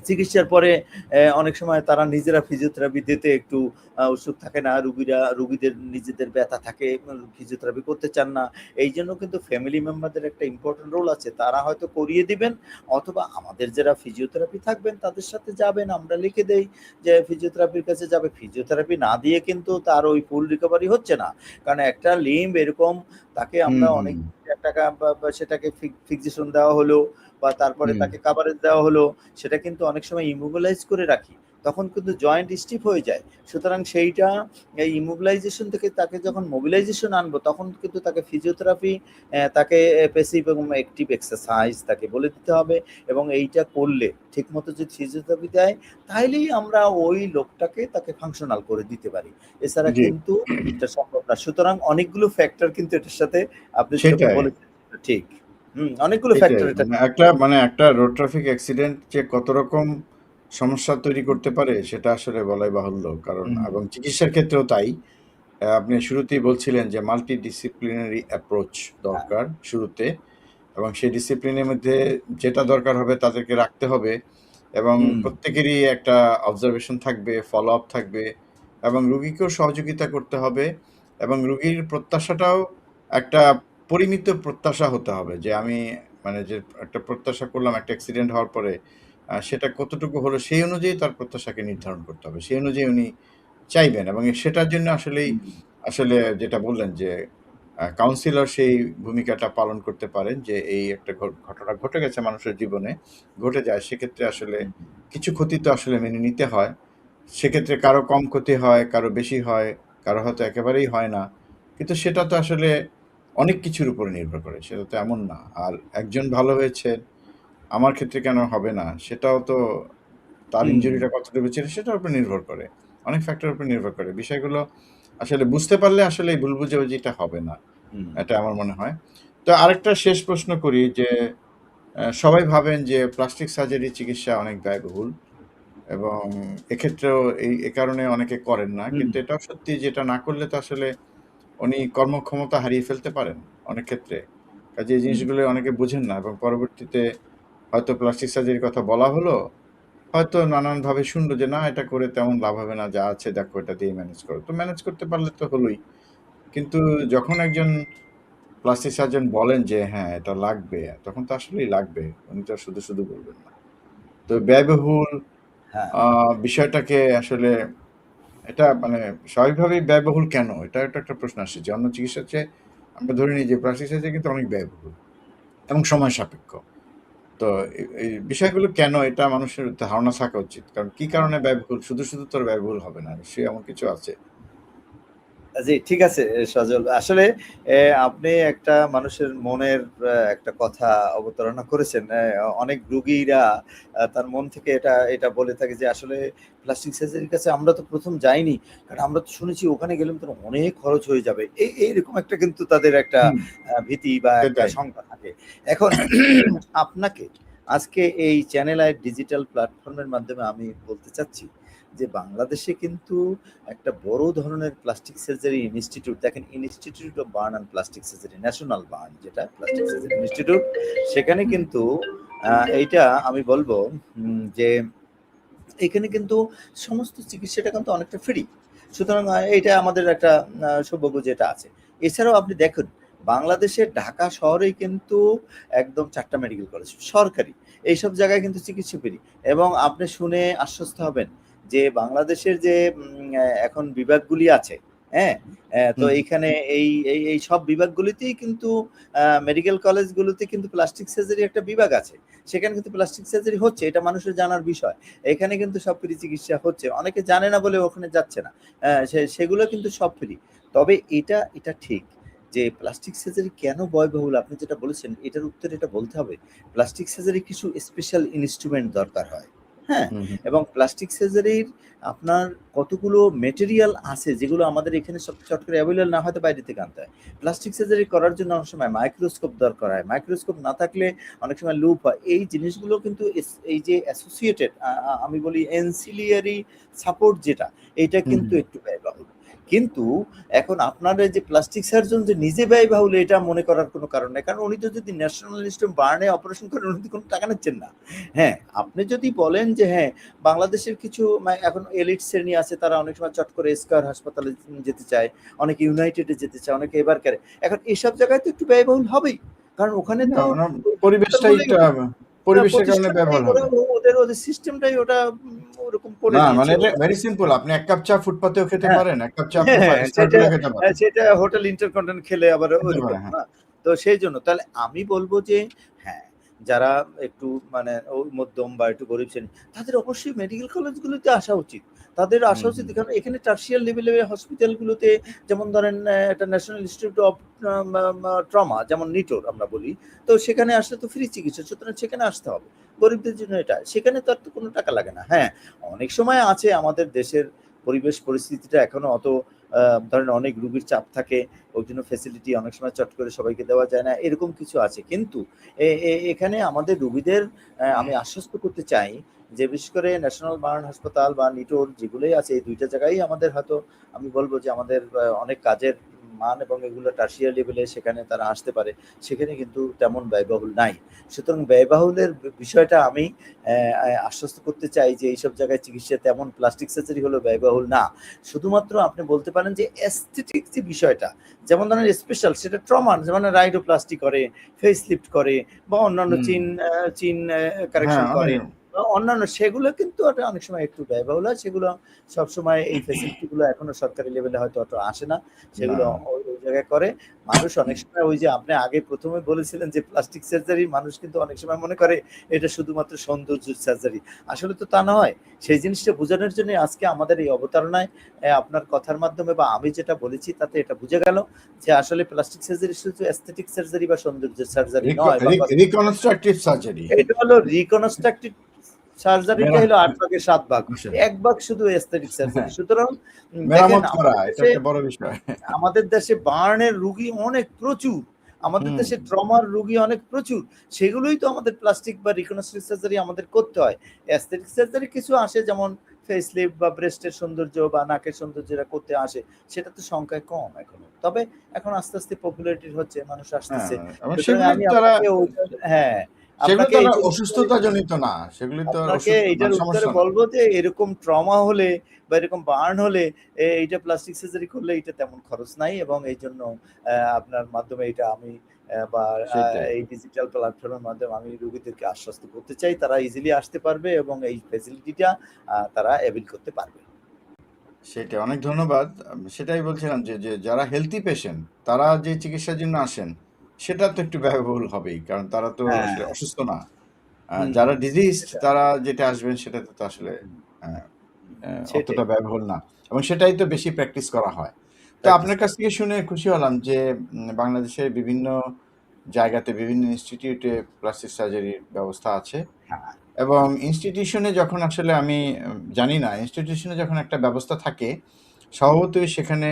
চিকিৎসার পরে অনেক সময় তারা নিজেরা ফিজিওথেরাপি দিতে একটু উৎসুক থাকে না। রুগীদের নিজেদের ব্যথা থাকে, ফিজিওথেরাপি করতে চান না। এইজন্য কিন্তু ফ্যামিলি মেম্বারদের একটা ইম্পোর্টেন্ট রোল আছে। তারা হয়তো করিয়ে দিবেন, অথবা আমাদের যারা ফিজিওথেরাপি থাকবেন তাদের সাথে যাবেন। আমরা লিখে দেই যে ফিজিওথেরাপির কাছে যাবে। ফিজিওথেরাপি না দিয়ে কিন্তু তার ওই ফুল রিকভারি হচ্ছে না। কারণ একটা লিম্ব এরকম, তাকে হুম আমরা হুম অনেক টাকা বা সেটাকে ফিক্সেশন দেওয়া হলো, বা তারপরে হুম তাকে কাভারেজ দেওয়া হলো, সেটা কিন্তু অনেক সময় ইমোবিলাইজ করে রাখি। তখন কিন্তু জয়েন্ট স্টিফ হয়ে যায়। সুতরাং সেইটা এই ইমোবিলাইজেশন থেকে তাকে যখন মোবিলাইজেশন আনবো তখন কিন্তু তাকে ফিজিওথেরাপি, তাকে প্যাসিভ এবং অ্যাক্টিভ এক্সারসাইজ তাকে বলে দিতে হবে, এবং এইটা করলে ঠিকমতো যদি ফিজিওথেরাপি দেয় তাইলেই আমরা ওই লোকটাকে তাকে ফাংশনাল করে দিতে পারি। এছাড়া জি, কিন্তু এটা সম্ভব না। সুতরাং অনেকগুলো ফ্যাক্টর কিন্তু এটার সাথে আপনি যেরকম সেটাই। বলেছেন ঠিক। অনেকগুলো এটাই ফ্যাক্টর এটা। একটা রোড ট্রাফিক অ্যাক্সিডেন্ট যে কত রকম সমস্যা তৈরি করতে পারে সেটা আসলে বলাই বাহুল্য। কারণ হুম, এবং চিকিৎসার ক্ষেত্রেও তাই। আপনি শুরুতেই বলছিলেন যে মাল্টিডিসিপ্লিনারি অ্যাপ্রোচ হ্যাঁ, দরকার শুরুতে, এবং সেই ডিসিপ্লিনের মধ্যে যেটা দরকার হবে তাদেরকে রাখতে হবে, এবং হুম, প্রত্যেকেরই একটা অবজারভেশন থাকবে, ফলো আপ থাকবে, এবং রুগীকেও সহযোগিতা করতে হবে, এবং রুগীর প্রত্যাশাটাও একটা পরিমিত প্রত্যাশা হতে হবে যে আমি মানে যে একটা প্রত্যাশা করলাম একটা অ্যাক্সিডেন্ট হওয়ার পরে সেটা কতটুকু হলো সেই অনুযায়ী তার প্রত্যাশাকে নির্ধারণ করতে হবে, সেই অনুযায়ী উনি চাইবেন, এবং সেটার জন্য হুম, আসলে যেটা বললেন যে কাউন্সিলর সেই ভূমিকাটা পালন করতে পারেন, যে এই একটা ঘটনা ঘটে গেছে মানুষের জীবনে, ঘটে যায়, সেক্ষেত্রে আসলে হুম, কিছু ক্ষতি তো আসলে মেনে নিতে হয়। সেক্ষেত্রে কারো কম ক্ষতি হয়, কারো বেশি হয়, কারো হয়তো একেবারেই হয় না। কিন্তু সেটা তো আসলে অনেক কিছুর উপরে নির্ভর করে। সেটা তো এমন না। আর একজন ভালো হয়েছে, আমার ক্ষেত্রে কেন হবে না? সেটাও তো তার হুম, ইনজুরিটা কতটুকু ছিল সেটার উপর নির্ভর করে। অনেক ফ্যাক্টরের উপর নির্ভর করে। বিষয়গুলো আসলে বুঝতে পারলে আসলে এই ভুল বুঝাবুঝিটা হবে না। হুম, এটা আমার মনে হয়। তো আরেকটা শেষ প্রশ্ন করি যে সবাই ভাবেন যে প্লাস্টিক সার্জারি চিকিৎসা অনেক ব্যয়বহুল, এবং এক্ষেত্রেও এ কারণে অনেকে করেন না। হুম, কিন্তু এটাও সত্যি যে এটা না করলে তো আসলে উনি কর্মক্ষমতা হারিয়ে ফেলতে পারেন অনেক ক্ষেত্রে। কাজেই এই হুম। জিনিসগুলো অনেকে বুঝেন না, এবং পরবর্তীতে হয়তো প্লাস্টিক সার্জারির কথা বলা হলো, হয়তো নানানভাবে শুনলো যে, "না, এটা করে তেমন লাভ হবে না। যা আছে দেখো এটা দিয়ে ম্যানেজ করো।" তো ম্যানেজ করতে পারলে তো হলোই। কিন্তু যখন একজন প্লাস্টিক সার্জন বলেন যে, "হ্যাঁ, এটা লাগবে", তখন তো আসলেই লাগবে। উনি তো আর শুধু বলবেন না। তো ব্যয়বহুল হ্যাঁ, আ বিষয়টাকে আসলে এটা মানে স্বাভাবিকভাবেই ব্যয়বহুল কেন? এটা একটা প্রশ্ন আসছে যে অন্য চিকিৎসার চেয়ে আমরা ধরে নিই যে প্লাস্টিক সার্জারি কিন্তু অনেক ব্যয়বহুল এবং সময় সাপেক্ষ। তো এই বিষয়গুলো কেন, এটা মানুষের ধারণা থাকা উচিত। কারণ কি হ্যাঁ। কারণে ব্যয়বহুল? শুধু তো আর ব্যয়বহুল হবে না। নিশ্চয়ই এমন কিছু আছে। জি, ঠিক আছে সজল। আসলে আপনি একটা মানুষের মনের একটা কথা অবতারণা করেছেন। অনেক রোগীরা তার মন থেকে এটা বলে থাকে যে আসলে প্লাস্টিক সার্জারির কাছে আমরা তো ১ম যাইনি। কারণ আমরা তো শুনেছি ওখানে গেলে তো অনেক খরচ হয়ে যাবে। এইরকম একটা কিন্তু তাদের একটা হুম, ভীতি বা একটা সেটাই। শঙ্কা থাকে। এখন আপনাকে আজকে এই চ্যানেল আই ডিজিটাল প্ল্যাটফর্মের মাধ্যমে আমি বলতে চাচ্ছি যে বাংলাদেশে কিন্তু একটা বড় ধরনের প্লাস্টিক সার্জারি ইনস্টিটিউট, দেখেন institute of burn and plastic surgery, national burn যেটা প্লাস্টিক সার্জারি ইনস্টিটিউট, সেখানে কিন্তু এইটা আমি বলবো যে এখানে কিন্তু সমস্ত চিকিৎসাটা কিন্তু অনেকটা ফ্রি। সুতরাং এইটা আমাদের একটা সৌভাগ্য যেটা আছে। এছাড়াও আপনি দেখুন বাংলাদেশের ঢাকা শহরেই কিন্তু একদম ৪ টা মেডিকেল কলেজ সরকারি। এইসব জায়গায় কিন্তু চিকিৎসা ফ্রি, এবং আপনি শুনে আশ্বস্ত হবেন যে বাংলাদেশের যে এখন বিভাগগুলি আছে, হ্যাঁ? তো হুম, এইখানে এই সব বিভাগগুলিতেই কিন্তু মেডিকেল কলেজগুলোতে কিন্তু প্লাস্টিক সার্জারি একটা বিভাগ আছে। সেখানে কিন্তু প্লাস্টিক সার্জারি হচ্ছে, এটা মানুষের জানার বিষয়। এখানে কিন্তু সব ফ্রি চিকিৎসা হচ্ছে। অনেকে জানে না বলে ওখানে যাচ্ছে না। সেগুলো কিন্তু সব ফ্রি। তবে এটা ঠিক যে প্লাস্টিক সার্জারি কেন ব্যয়বহুল আপনি যেটা বলেছেন এটার উত্তরে এটা বলতে হবে। প্লাস্টিক সার্জারি কিছু স্পেশাল ইন্সট্রুমেন্ট দরকার হয়। হ্যাঁ? হুম, হুম। এবং প্লাস্টিক সার্জারির আপনার কতগুলো মেটেরিয়াল আছে যেগুলো আমাদের এখানে সব চট করে এভেইলেবল না হয়তো বাইরে থেকে আনতে হয়। প্লাস্টিক সার্জারি করার জন্য অনেক সময় মাইক্রোস্কোপ দরকার হয়। মাইক্রোস্কোপ না থাকলে অনেক সময় লুপ হয়। এই জিনিসগুলো কিন্তু এই যে অ্যাসোসিয়েটেড আ আ আমি বলি অ্যান্সিলিয়ারি সাপোর্ট যেটা, এইটা হুম, কিন্তু হুম। একটু ব্যয়বহুল। কিন্তু এখন আপনার এই যে প্লাস্টিক সার্জন যে নিজে ব্যয়বহুল এটা মনে করার কোনো কারণ নাই। কারণ উনি তো যদি ন্যাশনাল ইনস্টিটিউট বার্ন এ অপারেশন করেন উনি তো কোনো টাকা নিচ্ছেন না। হ্যাঁ, আপনি যদি বলেন যে হ্যাঁ, বাংলাদেশের কিছু এখন এলিট শ্রেণী আছে তারা অনেক সময় চট করে স্কয়ার হাসপাতালে যেতে চায়, অনেকে ইউনাইটেড এ যেতে চায়, অনেকে এবার করে। এখন এসব জায়গায় তো একটু ব্যয়বহুল হবেই। কারণ ওখানে না, তো ওই পরিবেশটাই হাসপাতালগুলোই একটা পরিবেশের কারণে প্রতিষ্ঠানটাই ব্যবহার ওরা হবে। ওদের সিস্টেমটাই ওটা ওরকম করে না, মানে দিয়েছে এটা ওরা। Very simple. আপনি ১ কাপ চা ফুটপাতেও খেতে হ্যাঁ। পারেন। ১ কাপ চা আপনি হ্যাঁ, ৫ হ্যাঁ, স্টার সেটা হোটেলেও খেতে পারেন। সেটা হোটেল ইন্টারকন্টিনেন্টাল খেলে আবার খেতে ঐরকম পারেন, হ্যাঁ। না? তো সেইজন্য তাহলে আমি বলব যে হ্যাঁ, যারা একটু মানে মধ্যম বা একটু গরিব শ্রেণী, তাদের অবশ্যই মেডিকেল কলেজগুলোতে আসা উচিত। তাদের আসা হুম উচিত, হুম কারণ এখানে টার্সিয়াল লেভেলের হসপিটালগুলোতে, যেমন ধরেন একটা ন্যাশনাল ইনস্টিটিউট অফ ট্রমা, যেমন নিটোর আমরা বলি, তো সেখানে আসলে তো ফ্রি চিকিৎসা, সুতরাং সেখানে আসতে হবে। গরিবদের জন্য এটা, সেখানে তো আর তো কোনো টাকা লাগে না। হ্যাঁ, অনেক সময় আছে আমাদের দেশের পরিবেশ পরিস্থিতিটা এখনো অত ধরেন অনেক রুগীর চাপ থাকে, ওই জন্য ফেসিলিটি অনেক সময় চট করে সবাইকে দেওয়া যায় না, এরকম কিছু আছে। কিন্তু এখানে আমাদের রুগীদের আমি আশ্বস্ত করতে চাই যে, বিশেষ করে ন্যাশনাল বার্ন হাসপাতাল বা নিটোর যেগুলোই আছে, এই দুইটা জায়গায় আমাদের হয়তো আমি বলবো যে আমাদের অনেক কাজের মান এবং এগুলো টার্সিয়ারি লেভেলে সেখানে তারা আসতে পারে, সেখানে কিন্তু তেমন ব্যয়বহুল নাই। সুতরাং ব্যয়বহুলের বিষয়টা আমি আশ্বস্ত করতে চাই যে এইসব জায়গায় চিকিৎসা তেমন প্লাস্টিক সার্জারি হলো ব্যয়বহুল না। শুধুমাত্র আপনি বলতে পারেন যে অ্যাস্থেটিক যে বিষয়টা, যেমন ধরেন স্পেশাল সেটা ট্রমা, মানে রাইডোপ্লাস্টি করে, ফেস লিফট করে, বা অন্যান্য হুম চিন হ্যাঁ কারেকশন করে, অনেক বা অন্যান্য, সেগুলো কিন্তু অনেক সময় একটু ব্যয়বহুল হয়। সেগুলো সবসময় এই ফেসিলিটিগুলো এখনো সরকারি লেভেলে হয়তো অত আসে না। না সেগুলো ওই জায়গায় করে। মানুষ অনেক সময় ওই যে আপনি আগে ১ম এ বলেছিলেন যে প্লাস্টিক সার্জারি, মানুষ কিন্তু অনেক সময় মনে করে এটা শুধুমাত্র সৌন্দর্য সার্জারি। আসলে তো তা নয়। সেই জিনিসটা বোঝানোর জন্য আজকে আমাদের এই অবতারণায় আপনার কথার মাধ্যমে বা আমি যেটা বলেছি তাতে এটা বুঝা গেল যে আসলে প্লাস্টিক সার্জারি শুধু অ্যাস্থেটিক সার্জারি বা সৌন্দর্য সার্জারি নয়, বা রিকনস্ট্রাকটিভ সার্জারি এটা হলো রিকনস্ট্রাকটিভ সার্জারিটা হলো ৮ ভাগের ৭ ভাগ। আসলে ১ ভাগ শুধু এস্থেটিক সার্জারি। হ্যাঁ, সুতরাং দেখেন মেরামত করা আমাদের এটা দেশে, একটা বড় বিষয়। বার্নের রুগী অনেক প্রচুর। আমাদের হুম দেশে ট্রমার রুগী অনেক প্রচুর। সেগুলোই তো আমাদের প্লাস্টিক বা রিকনস্ট্রাকটিভ সার্জারি আমাদের করতে হয়। অ্যাস্থেটিক সার্জারি কিছু আসে, যেমন ফেস লিফট বা ব্রেস্টের সৌন্দর্য বা নাকের সৌন্দর্য এরা করতে আসে। সেটা তো সংখ্যায় কম এখনো। তবে এখন আস্তে, আস্তে পপুলারিটি হচ্ছে, মানুষ হ্যাঁ আসতেছে। এবং সুতরাং সেগুলি আমি তারা আপনাকে ওইটা, হ্যাঁ, সেগুলো আপনাকে তো আর এইটার উত্তরে, অসুস্থতা জনিত না, সেগুলি তো আর আপনাকে ওষুধ এইটার মানে উত্তরে সমস্যা না। বলব যে এরকম ট্রমা হলে বা এরকম বার্ন হলে এইটা প্লাস্টিক সার্জারি করলে এটা তেমন খরচ নাই, এবং এইজন্য আপনার মাধ্যমে এটা আমি বা সেটাই এই ডিজিটাল প্ল্যাটফর্মের মাধ্যমে আমি রোগীদেরকে আশ্বস্ত করতে চাই তারা ইজিলি আসতে পারবে এবং এই ফেসিলিটিটা তারা অ্যাভেইল করতে পারবে। সেটাই অনেক ধন্যবাদ। সেটাই বলছিলাম যে যে যারা হেলথি পেশেন্ট তারা যে চিকিৎসার জন্য আসেন সেটা তো একটু ব্যয়বহুল হবেই, কারণ তারা তো হ্যাঁ, আসলে অসুস্থ না। হুম, যারা হুম, ডিজিজড সেটা, তারা যেটা আসবেন সেটাতে তো আসলে হুম, আহ, সেটাই অতটা ব্যয়বহুল না, এবং সেটাই তো বেশি প্র্যাকটিস করা হয়। তো প্র্যাকটিস আপনার কাছ করা। থেকে শুনে খুশি হলাম যে বাংলাদেশের বিভিন্ন জায়গাতে বিভিন্ন ইনস্টিটিউটে প্লাস্টিক সার্জারির ব্যবস্থা আছে, হ্যাঁ, এবং ইনস্টিটিউশনে যখন আসলে আমি জানি না, ইনস্টিটিউশনে যখন একটা ব্যবস্থা থাকে স্বভাবতই সেখানে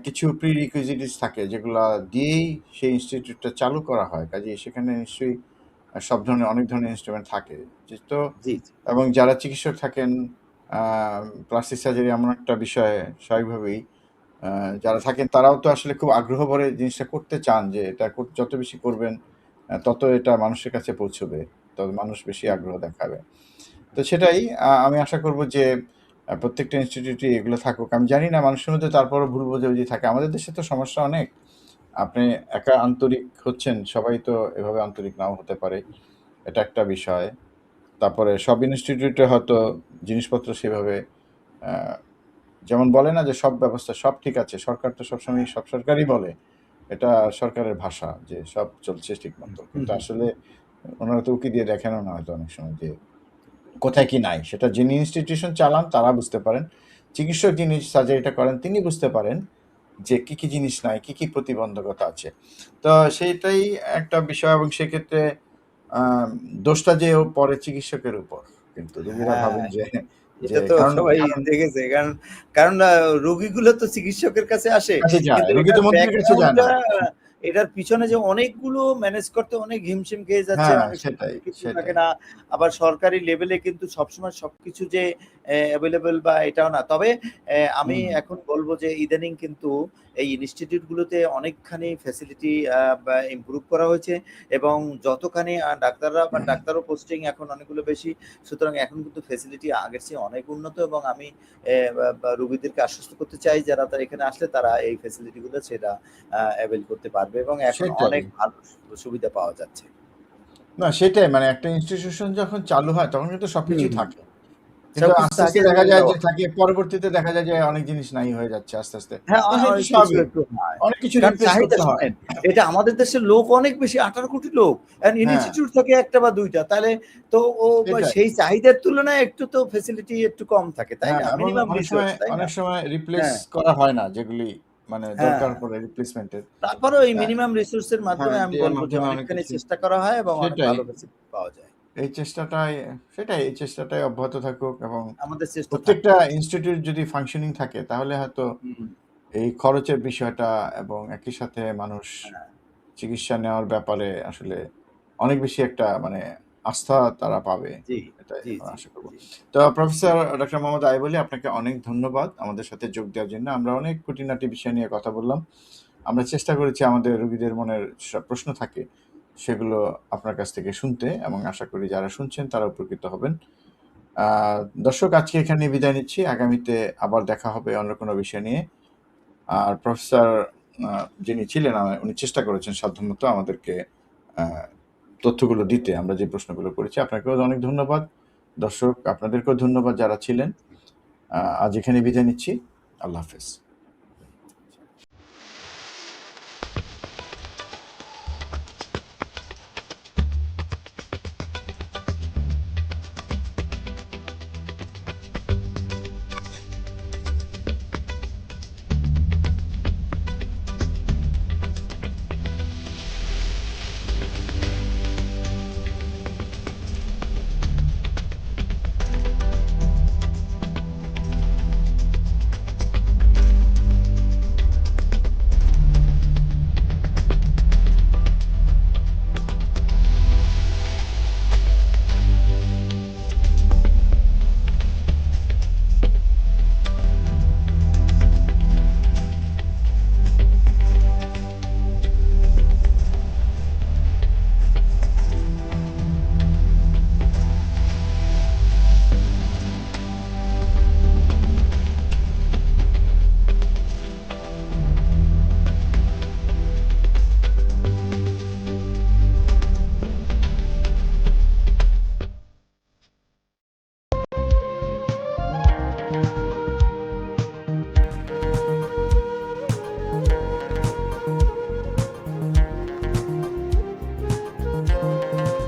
কিছু প্রি রিকুইজিটিস থাকে যেগুলা দিয়েই সেই ইনস্টিটিউটটা চালু করা হয়, কাজেই সেখানে নিশ্চয়ই সব ধরনের অনেক ধরনের ইনস্ট্রুমেন্ট থাকে তো। জি, জি। এবং যারা চিকিৎসক থাকেন, প্লাস্টিক সার্জারি এমন একটা বিষয় স্বাভাবিকভাবেই যারা থাকেন তারাও তো আসলে খুব আগ্রহ ভরে জিনিসটা করতে চান, যে এটা যত বেশি করবেন তত এটা মানুষের কাছে পৌঁছবে, তত মানুষ বেশি হুম, আগ্রহ দেখাবে। তো সেটাই আমি আশা করব যে প্রত্যেকটা ইনস্টিটিউটে এগুলো থাকুক। আমি জানি না মানুষের মধ্যে তারপরও ভুল বোঝাবুঝি থাকে, আমাদের দেশে তো সমস্যা অনেক। আপনি একা আন্তরিক হচ্ছেন, সবাই তো এভাবে আন্তরিক নাও হতে পারে, এটা একটা বিষয়। তারপরে সব ইনস্টিটিউটে হয়তো জিনিসপত্র সেভাবে আহ, যেমন বলে না যে সব ব্যবস্থা সব ঠিক আছে, সরকার তো সবসময় সব সরকারই বলে, এটা সরকারের ভাষা যে সব চলছে ঠিক হুম, মতো, হুম, কিন্তু হুম, আসলে ওনারা তো উকি দিয়ে দেখেনও না হয়তো অনেক সময় যে কোথায় কি নাই, সেটা যিনি ইনস্টিটিউশন চালান তারা বুঝতে পারেন, চিকিৎসক যিনি সার্জারিটা করেন তিনি বুঝতে পারেন যে কি কি জিনিস নাই, কি কি প্রতিবন্ধকতা আছে। তো সেইটাই একটা বিষয়, এবং সেক্ষেত্রে আহ, দোষটা যে পরে চিকিৎসকের উপর, কিন্তু রোগীরা হ্যাঁ, ভাবেন যে যে এটা তো কারণ সবাই কারণ দেখেছে। কারণ কারণ রোগীগুলো তো চিকিৎসকের কাছে আসে। কাছে যায়, কিন্তু রোগী এটার তো মন্ত্রীর কাছে যায় না। ব্যাকগ্রাউন্ডটা, এটার পিছনে যে অনেকগুলো ম্যানেজ করতে অনেক হিমশিম খেয়ে যাচ্ছে, হ্যাঁ অনেক সময় সেটাই কিছু থাকে সেটাই না। আবার সরকারি লেভেলে কিন্তু সবসময় সবকিছু যে এভেইলেবল বা এটাও না। তবে আমি হুম এখন বলব যে ইদানিং কিন্তু এই ইনস্টিটিউট গুলোতে অনেকখানি ফ্যাসিলিটি বা ইমপ্রুভ করা হয়েছে, এবং যতখানি ডাক্তাররা বা ডাক্তারও পোস্টিং এখন অনেকগুলো বেশি। সুতরাং এখন কিন্তু ফ্যাসিলিটি আগের চেয়ে অনেক উন্নত, এবং আমি বা রোগীদেরকে আশ্বস্ত করতে চাই যারা তারা এখানে আসলে তারা এই ফ্যাসিলিটি গুলো সেটা অ্যাভেইল করতে পারবে, এবং এখন সেটাই অনেক ভালো সুবিধা পাওয়া যাচ্ছে। না সেটাই, মানে একটা ইনস্টিটিউশন যখন চালু হয় তখন কিন্তু হুম, সবকিছুই হুম। থাকে, কিন্তু সবকিছু আস্তে আস্তে থাকে দেখা করে যায় যে দেওয়া। পরবর্তীতে দেখা যায় যে অনেক জিনিস নাই হয়ে যাচ্ছে আস্তে আস্তে। হ্যাঁ, তো সেটা অনেক কিছু স্বাভাবিক। একটু হয়। অনেক কিছু কারণ রিপ্লেস চাহিদা করতে হয়। শোনেন, এটা আমাদের দেশের লোক অনেক বেশি 18 কোটি লোক। হ্যাঁ, ইনস্টিটিউট থাকে ১ টা বা ২ টা। তাহলে তো সেটাই। সেই চাহিদার তুলনায় একটু তো ফেসিলিটি একটু কম থাকে, তাই হ্যাঁ, না? এবং মিনিমাম অনেক রিসোর্স, সময় তাই না? অনেক সময় রিপ্লেস হ্যাঁ, করা হয় না যেগুলি মানে হ্যাঁ। দরকার পড়ে রিপ্লেসমেন্ট এর। তারপরেও এই হ্যাঁ, মিনিমাম রিসোর্স এর হ্যাঁ, মাধ্যমে আমি দেওয়ার বলব যে মাধ্যমে অনেক অনেকখানি কিছু চেষ্টা করা হয় এবং অনেক সেটাই। ভালো ফেসিলিটি পাওয়া যায়। এই চেষ্টাটাই অব্যাহত থাকুক এবং আমাদের চেষ্টা থাকবে প্রত্যেকটা ইনশাআল্লাহ। ইনস্টিটিউট যদি ফাংশনিং থাকে তাহলে হয়তো হুম, এই খরচের বিষয়টা এবং একই সাথে মানুষ হ্যাঁ। চিকিৎসা নেওয়ার ব্যাপারে আসলে অনেক বেশি একটা মানে আস্থা তারা পাবে। জি, এটাই জি, আমরা জি, আশা করব। জি। তো প্রফেসর ডক্টর মোহাম্মদ আইব আলী আপনাকে অনেক ধন্যবাদ আমাদের সাথে যোগ দেওয়ার জন্য। আমরা অনেক খুঁটিনাটি বিষয় নিয়ে কথা বললাম। আমরা চেষ্টা করেছি আমাদের রোগীদের মনের সব প্রশ্ন থাকে সেগুলো আপনার কাছ থেকে শুনতে এবং আশা করি যারা শুনছেন তারা উপকৃত হবেন। আ দর্শক আজকে এখানেই বিদায় নিচ্ছি। আগামীতে আবার দেখা হবে অন্য কোনো বিষয় নিয়ে। আর প্রফেসর আ যিনি ছিলেন উনি চেষ্টা করেছেন সাধ্যমতো আমাদেরকে আ তথ্যগুলো দিতে আমরা যে প্রশ্নগুলো করেছি। আপনাকেও অনেক ধন্যবাদ। দর্শক আপনাদেরকেও ধন্যবাদ যারা ছিলেন। আজ এখানেই বিদায় নিচ্ছি। আল্লাহ হাফেজ।